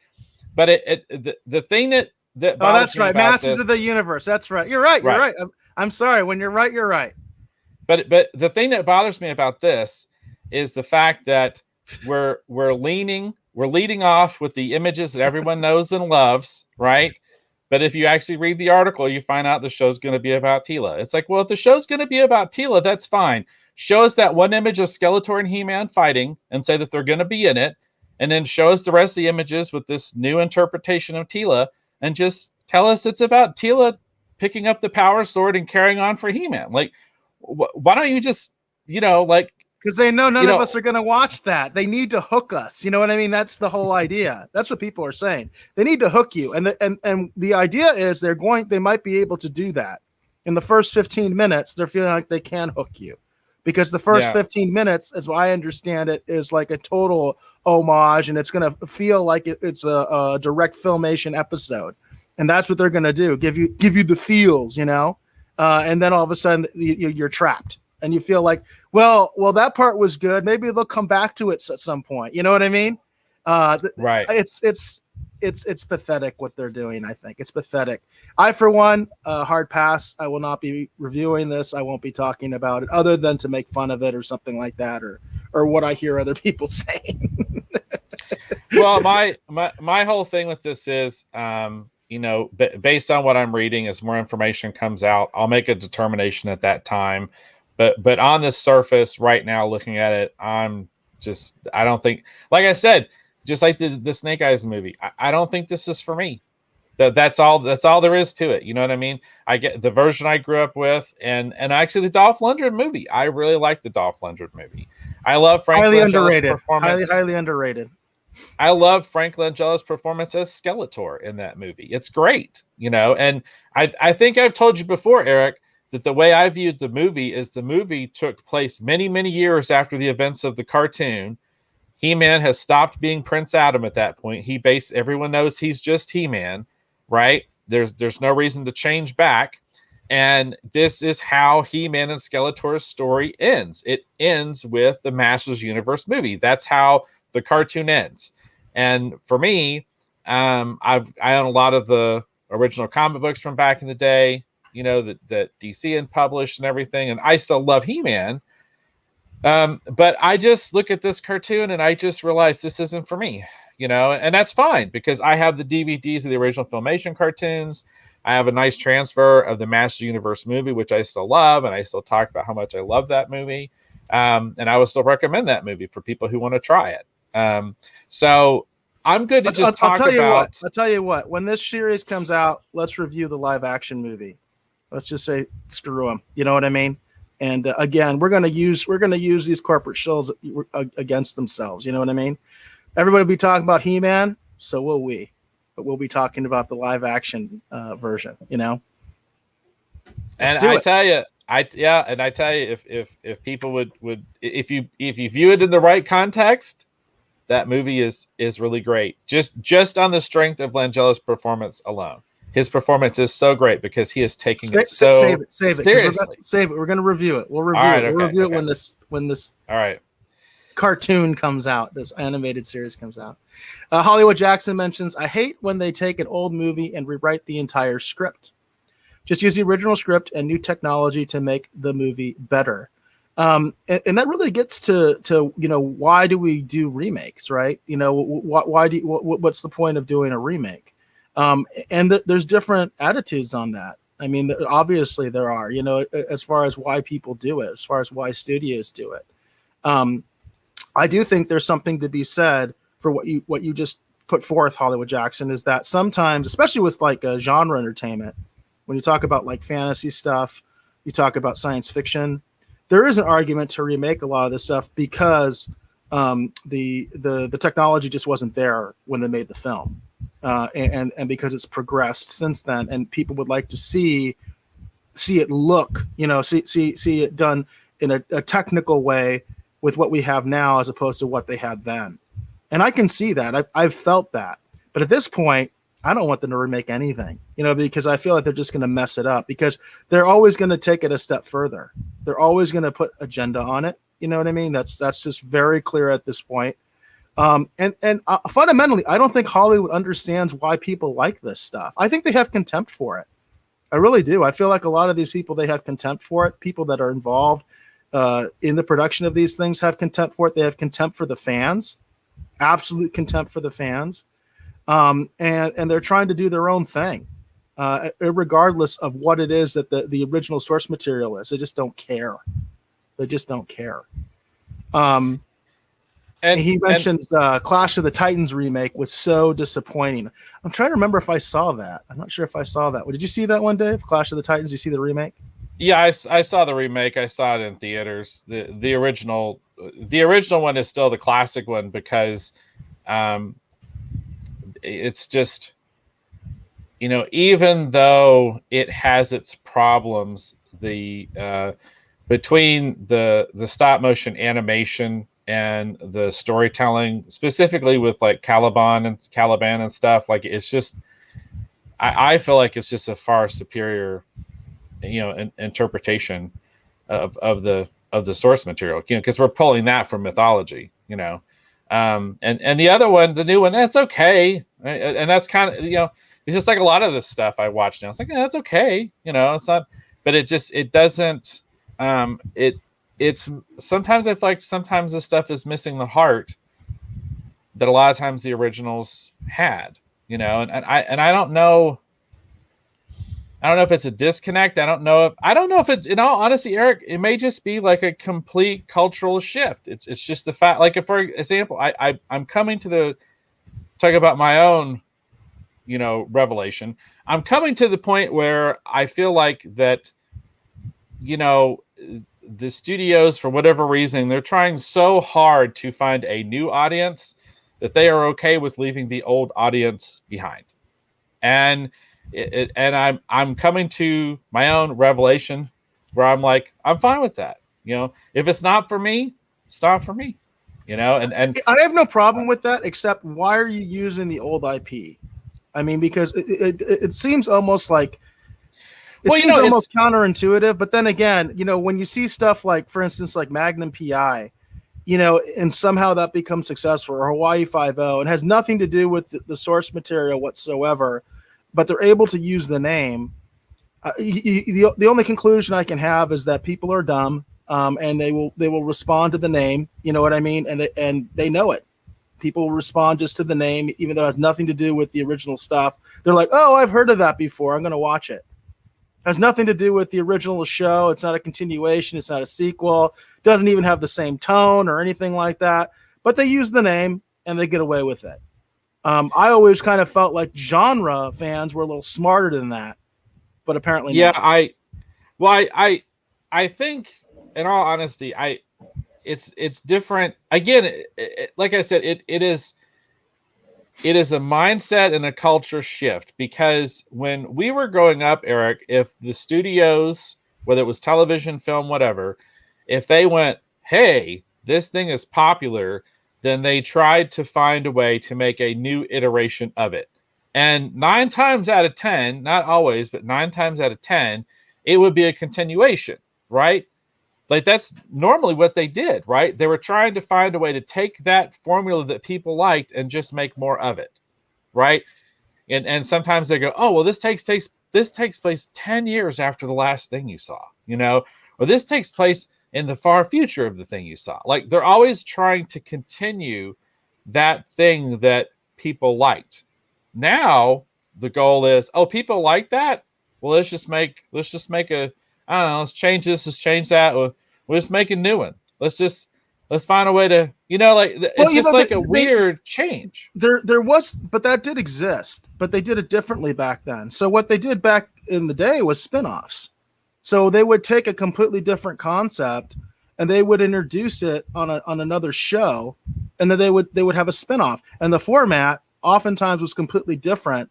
but the thing that that's right, Masters of the Universe. That's right. You're right. You're right. I'm sorry. When you're right, you're right. But the thing that bothers me about this is the fact that we're leading off with the images that everyone knows and loves, right? But if you actually read the article, you find out the show's going to be about Tila. It's like, well, if the show's going to be about Tila, that's fine. Show us that one image of Skeletor and He-Man fighting and say that they're going to be in it. And then show us the rest of the images with this new interpretation of Tila and just tell us it's about Tila picking up the power sword and carrying on for He-Man. Like, why don't you just, because they know none of us are going to watch that. They need to hook us. You know what I mean? That's the whole idea. That's what people are saying. They need to hook you. And the idea is they might be able to do that. In the first 15 minutes, they're feeling like they can hook you. Because the first 15 minutes, as I understand it, is like a total homage, and it's going to feel like it's a direct filmation episode, and that's what they're going to do. Give you the feels, and then all of a sudden you're trapped, and you feel like, well, that part was good. Maybe they'll come back to it at some point. You know what I mean? Right. It's pathetic what they're doing. I think it's pathetic. I, for one, hard pass. I will not be reviewing this. I won't be talking about it other than to make fun of it or something like that, or what I hear other people saying. Well, my whole thing with this is, based on what I'm reading, as more information comes out, I'll make a determination at that time. But on the surface right now, looking at it, I don't think, like I said, just like the Snake Eyes movie, I don't think this is for me. That's all there is to it. You know what I mean? I get the version I grew up with, and actually the Dolph Lundgren movie. I really like the Dolph Lundgren movie. I love Frank highly Langella's underrated. performance. Highly underrated. I love Frank Langella's performance as Skeletor in that movie. It's great, and I think I've told you before, Eric, that the way I viewed the movie is the movie took place many, many years after the events of the cartoon. He-Man has stopped being Prince Adam at that point. Everyone knows he's just He-Man, right? There's no reason to change back. And this is how He-Man and Skeletor's story ends. It ends with the Masters Universe movie. That's how the cartoon ends. And for me, I own a lot of the original comic books from back in the day, that DC had published and everything. And I still love He-Man. But I just look at this cartoon and I just realize this isn't for me, and that's fine because I have the DVDs of the original Filmation cartoons. I have a nice transfer of the Master Universe movie, which I still love, and I still talk about how much I love that movie. And I would still recommend that movie for people who want to try it. So I'm good to just talk about. I'll tell you what. When this series comes out, let's review the live action movie. Let's just say screw them. You know what I mean? And again, we're gonna use these corporate shows against themselves. You know what I mean? Everybody will be talking about He-Man, so will we. But we'll be talking about the live action version. I tell you, if people would if you view it in the right context, that movie is really great. Just on the strength of Langella's performance alone. His performance is so great because he is taking it so save it. seriously. Save it. We're going to review it. We'll review it. We'll review it when this all right cartoon comes out. This animated series comes out. Hollywood Jackson mentions, I hate when they take an old movie and rewrite the entire script. Just use the original script and new technology to make the movie better. And that really gets to why do we do remakes, right? What's the point of doing a remake? And there's different attitudes on that. I mean, obviously there are, as far as why people do it, as far as why studios do it. I do think there's something to be said for what you just put forth, Hollywood Jackson, is that sometimes, especially with like genre entertainment, when you talk about like fantasy stuff, you talk about science fiction, there is an argument to remake a lot of this stuff because the technology just wasn't there when they made the film. And because it's progressed since then, and people would like to see it look, see it done in a technical way with what we have now as opposed to what they had then. And I can see that. I've felt that. But at this point, I don't want them to remake anything, because I feel like they're just going to mess it up because they're always going to take it a step further. They're always going to put agenda on it. You know what I mean? That's just very clear at this point. And fundamentally, I don't think Hollywood understands why people like this stuff. I think they have contempt for it. I really do. I feel like a lot of these people, they have contempt for it. People that are involved in the production of these things have contempt for it. They have contempt for the fans, absolute contempt for the fans. And they're trying to do their own thing, regardless of what it is that the original source material is. They just don't care. They just don't care. And he mentions Clash of the Titans remake was so disappointing. I'm trying to remember if I saw that. I'm not sure if I saw that. Did you see that one, Dave? Clash of the Titans? Did you see the remake? Yeah, I saw the remake. I saw it in theaters. The original one is still the classic one because it's just, even though it has its problems, between the stop motion animation and the storytelling, specifically with like Caliban and stuff, like it's just, I feel like it's just a far superior, interpretation of the source material, because we're pulling that from mythology, and the other one, the new one, that's okay, and that's kind of, it's just like a lot of this stuff I watch now. It's like, that's okay, it's not, but it doesn't. It's sometimes I feel like sometimes this stuff is missing the heart that a lot of times the originals had, and I don't know. I don't know if it's a disconnect. I don't know if it, in all honesty, Eric, it may just be like a complete cultural shift. It's just the fact, like, if, for example, I'm coming to talk about my own, revelation. I'm coming to the point where I feel like that, the studios, for whatever reason, they're trying so hard to find a new audience that they are okay with leaving the old audience behind. And I'm coming to my own revelation where I'm like, I'm fine with that. If it's not for me, it's not for me. And I have no problem with that, except why are you using the old IP? I mean, because it seems almost like almost counterintuitive. But then again, when you see stuff like, for instance, like Magnum PI, and somehow that becomes successful, or Hawaii Five-0, and has nothing to do with the source material whatsoever, but they're able to use the name. The only conclusion I can have is that people are dumb, and they will respond to the name. You know what I mean? And they know it. People respond just to the name, even though it has nothing to do with the original stuff. They're like, oh, I've heard of that before. I'm going to watch it. Has nothing to do with the original show. It's not a continuation. It's not a sequel. Doesn't even have the same tone or anything like that. But they use the name and they get away with it. I always kind of felt like genre fans were a little smarter than that, but apparently not. I think, in all honesty, it's different. Again, like I said, it is a mindset and a culture shift, because when we were growing up, Eric, if the studios, whether it was television, film, whatever, if they went, hey, this thing is popular, then they tried to find a way to make a new iteration of it. And 9 times out of 10, not always, but 9 times out of 10, it would be a continuation, right? Like, that's normally what they did, right? They were trying to find a way to take that formula that people liked and just make more of it, right? And sometimes they go, oh, well, this takes place 10 years after the last thing you saw, or this takes place in the far future of the thing you saw. Like, they're always trying to continue that thing that people liked. Now the goal is, oh, people like that? Well, let's just make a, I don't know, let's change this, let's change that. We'll just make a new one. Let's find a way to, like a weird change. There was, but that did exist, but they did it differently back then. So what they did back in the day was spin-offs. So they would take a completely different concept and they would introduce it on another show, and then they would have a spin-off. And the format oftentimes was completely different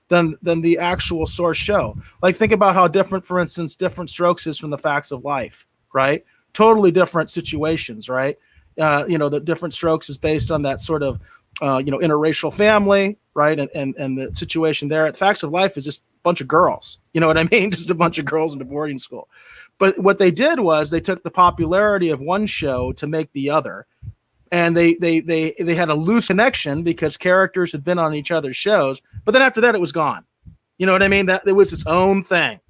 than the actual source show. Like, think about how different, for instance, Different Strokes is from the Facts of Life, right? Totally different situations, right? The Different Strokes is based on that sort of, interracial family, right? And the situation there. Facts of Life is just a bunch of girls. You know what I mean? Just a bunch of girls in a boarding school. But what they did was they took the popularity of one show to make the other. And they had a loose connection because characters had been on each other's shows. But then after that, it was gone. You know what I mean? That it was its own thing.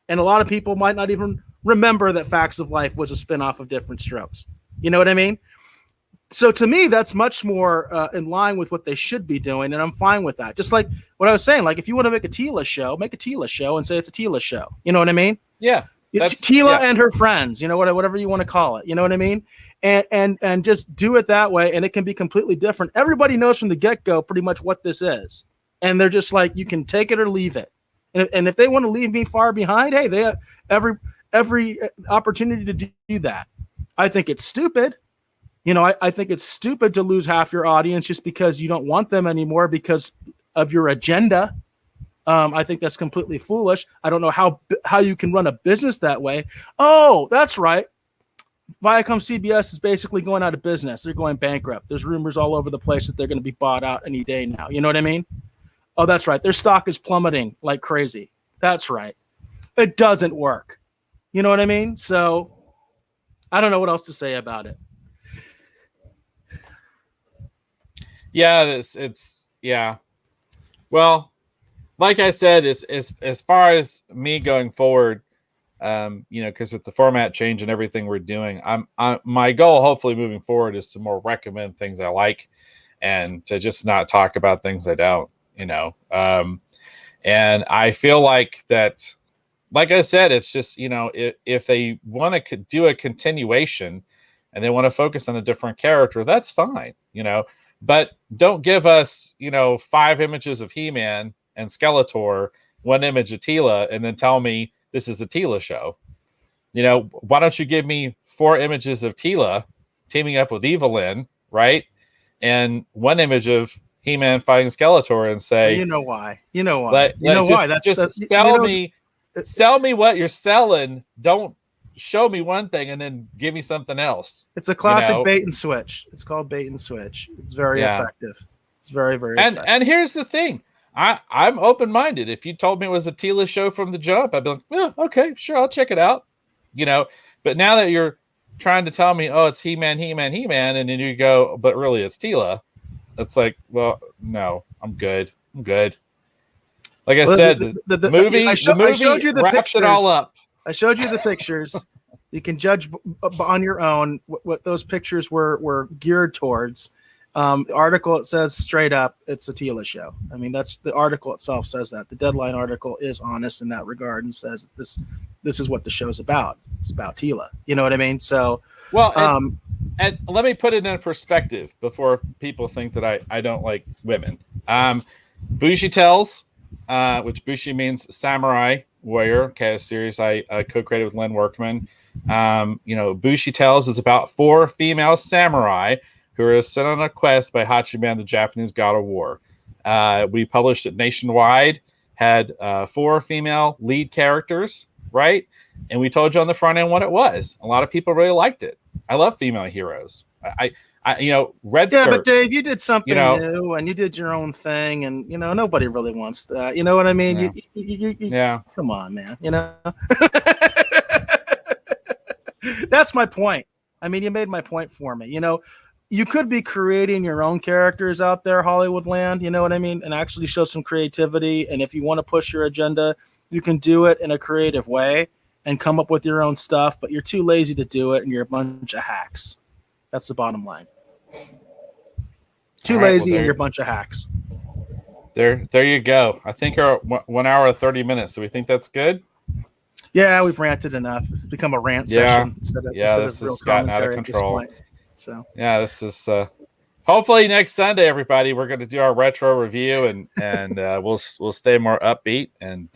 And a lot of people might not even remember that Facts of Life was a spinoff of Different Strokes. You know what I mean? So to me, that's much more in line with what they should be doing, and I'm fine with that. Just like what I was saying, like if you want to make a Tila show, make a Tila show and say it's a Tila show. You know what I mean? Yeah. Tila and her friends, whatever you want to call it. You know what I mean? And just do it that way, and it can be completely different. Everybody knows from the get-go pretty much what this is, and they're just like, you can take it or leave it. And if they want to leave me far behind, hey, they have every opportunity to do that. I think it's stupid. I think it's stupid to lose half your audience just because you don't want them anymore because of your agenda. I think that's completely foolish. I don't know how you can run a business that way. Oh, that's right. Viacom CBS is basically going out of business. They're going bankrupt. There's rumors all over the place that they're going to be bought out any day now. You know what I mean? Oh, that's right. Their stock is plummeting like crazy. That's right. It doesn't work. You know what I mean? So I don't know what else to say about it. Yeah, it's yeah. Well, like I said, as far as me going forward, because with the format change and everything we're doing, my goal, hopefully moving forward, is to more recommend things I like, and to just not talk about things I don't. And I feel like that, like I said, it's just if they want to do a continuation and they want to focus on a different character, that's fine. But don't give us, 5 images of He-Man and Skeletor, 1 image of Tila, and then tell me this is a Tila show. Why don't you give me 4 images of Tila teaming up with Evelyn, right? and one image of He-Man fighting Skeletor and say, you know why? You know why? Just sell me what you're selling. Don't show me one thing and then give me something else. It's a classic bait and switch. It's called bait and switch. It's very effective. It's very, very effective. And here's the thing. I'm open-minded. If you told me it was a Tila show from the jump, I'd be like, well, okay, sure, I'll check it out. But now that you're trying to tell me, oh, it's He-Man, and then you go, but really it's Tila, it's like, well, no, I'm good. Like I said, the movie I showed you the wraps pictures. It all up. I showed you the pictures. You can judge on your own what those pictures were geared towards. The article, it says straight up, it's a Tila show. I mean, that's the article itself says that. The Deadline article is honest in that regard and says this is what the show's about. It's about Tila. You know what I mean? So, well, and let me put it in perspective before people think that I don't like women. Bushi Tells, which Bushi means samurai warrior, okay, a series I co-created with Len Workman. Bushi Tells is about 4 female samurai who are sent on a quest by Hachiman, the Japanese god of war. We published it nationwide, had 4 female lead characters, right? And we told you on the front end what it was. A lot of people really liked it. I love female heroes. Red Skirts, but Dave, you did something new and you did your own thing, and nobody really wants that. You know what I mean? Yeah. Come on, man. That's my point. I mean, you made my point for me. You could be creating your own characters out there, Hollywood land. You know what I mean? And actually show some creativity. And if you want to push your agenda, you can do it in a creative way and come up with your own stuff. But you're too lazy to do it, and you're a bunch of hacks. That's the bottom line. Too lazy, and you're a bunch of hacks. There you go. I think we're 1 hour and 30 minutes. Do we think that's good? Yeah, we've ranted enough. It's become a rant session instead this of real has gotten out of commentary control. at this point. So yeah, this is hopefully next Sunday, everybody, we're going to do our retro review and we'll stay more upbeat and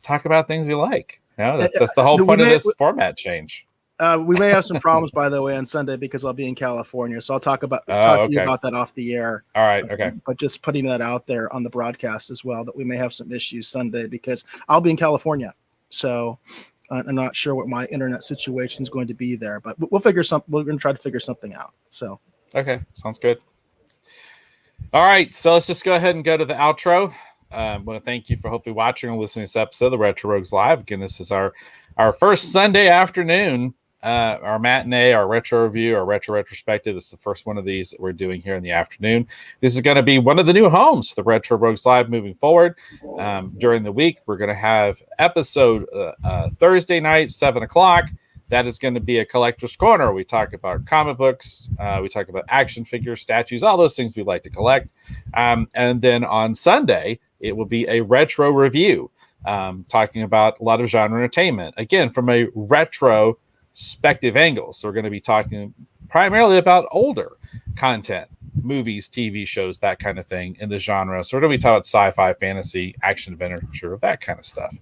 talk about things we like. That's the whole point of this format change. We may have some problems, by the way, on Sunday because I'll be in California. So I'll talk to you about that off the air. All right. Okay. But just putting that out there on the broadcast as well, that we may have some issues Sunday because I'll be in California. So I'm not sure what my internet situation is going to be there, but we'll figure something. We're going to try to figure something out. So. Okay. Sounds good. All right. So let's just go ahead and go to the outro. I want to thank you for hopefully watching and listening to this episode of the Retro Rogues Live. Again, this is our first Sunday afternoon, our matinee, our retro review, our retro retrospective. This is the first one of these that we're doing here in the afternoon. This is going to be one of the new homes for the Retro Rogues Live moving forward. During the week, we're going to have episode Thursday night, 7 o'clock. That is going to be a collector's corner. We talk about comic books. We talk about action figures, statues, all those things we like to collect. And then on Sunday, it will be a retro review, talking about a lot of genre entertainment. Again, from a retrospective angle. So we're going to be talking primarily about older content, movies, TV shows, that kind of thing in the genre. So we're going to be talking about sci-fi, fantasy, action, adventure, that kind of stuff.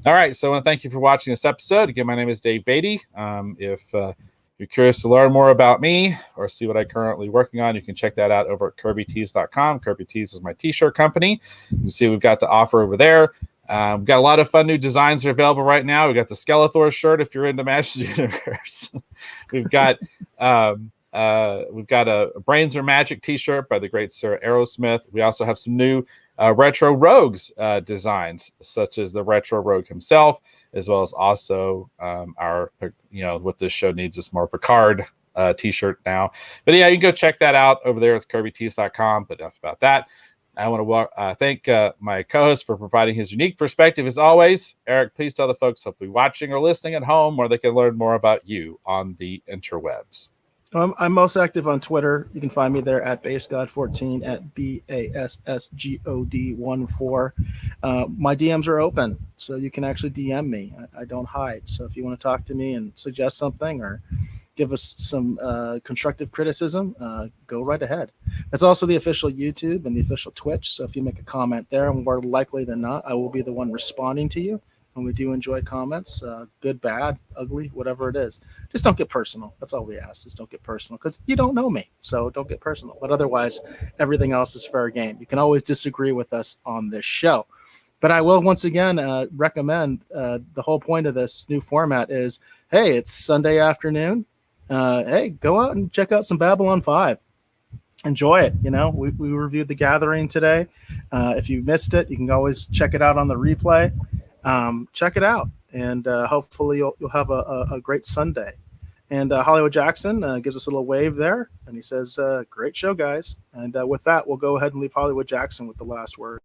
All right, so I want to thank you for watching this episode. Again, my name is Dave Beatty. If you're curious to learn more about me or see what I'm currently working on, you can check that out over at KirbyTees.com. Kirby Tees is my t-shirt company. You can see what we've got to offer over there. We've got a lot of fun new designs that are available right now. We've got the Skeletor shirt if you're into Masters of the Universe. We've got a Brains Are Magic t-shirt by the great Sarah Aerosmith. We also have some new Retro Rogues designs, such as the Retro Rogue himself, as well as also our, what this show needs is more Picard t-shirt now. But yeah, you can go check that out over there at KirbyTees.com. But enough about that. I want to thank my co-host for providing his unique perspective as always. Eric, please tell the folks hopefully watching or listening at home where they can learn more about you on the interwebs. I'm most active on Twitter. You can find me there at BaseGod14, at BASSGOD14. My DMs are open, so you can actually DM me. I don't hide. So if you want to talk to me and suggest something or give us some constructive criticism, go right ahead. That's also the official YouTube and the official Twitch. So if you make a comment there, more likely than not, I will be the one responding to you And we do enjoy comments, good, bad, ugly, whatever it is. Just don't get personal. That's all we ask. Just don't get personal because you don't know me. So don't get personal. But otherwise, everything else is fair game. You can always disagree with us on this show. But I will once again recommend the whole point of this new format is, hey, it's Sunday afternoon. Hey, go out and check out some Babylon 5. Enjoy it. You know, we reviewed The Gathering today. If you missed it, you can always check it out on the replay. Check it out, and hopefully you'll have a great Sunday. And Hollywood Jackson gives us a little wave there, and he says, great show, guys. And with that, we'll go ahead and leave Hollywood Jackson with the last word.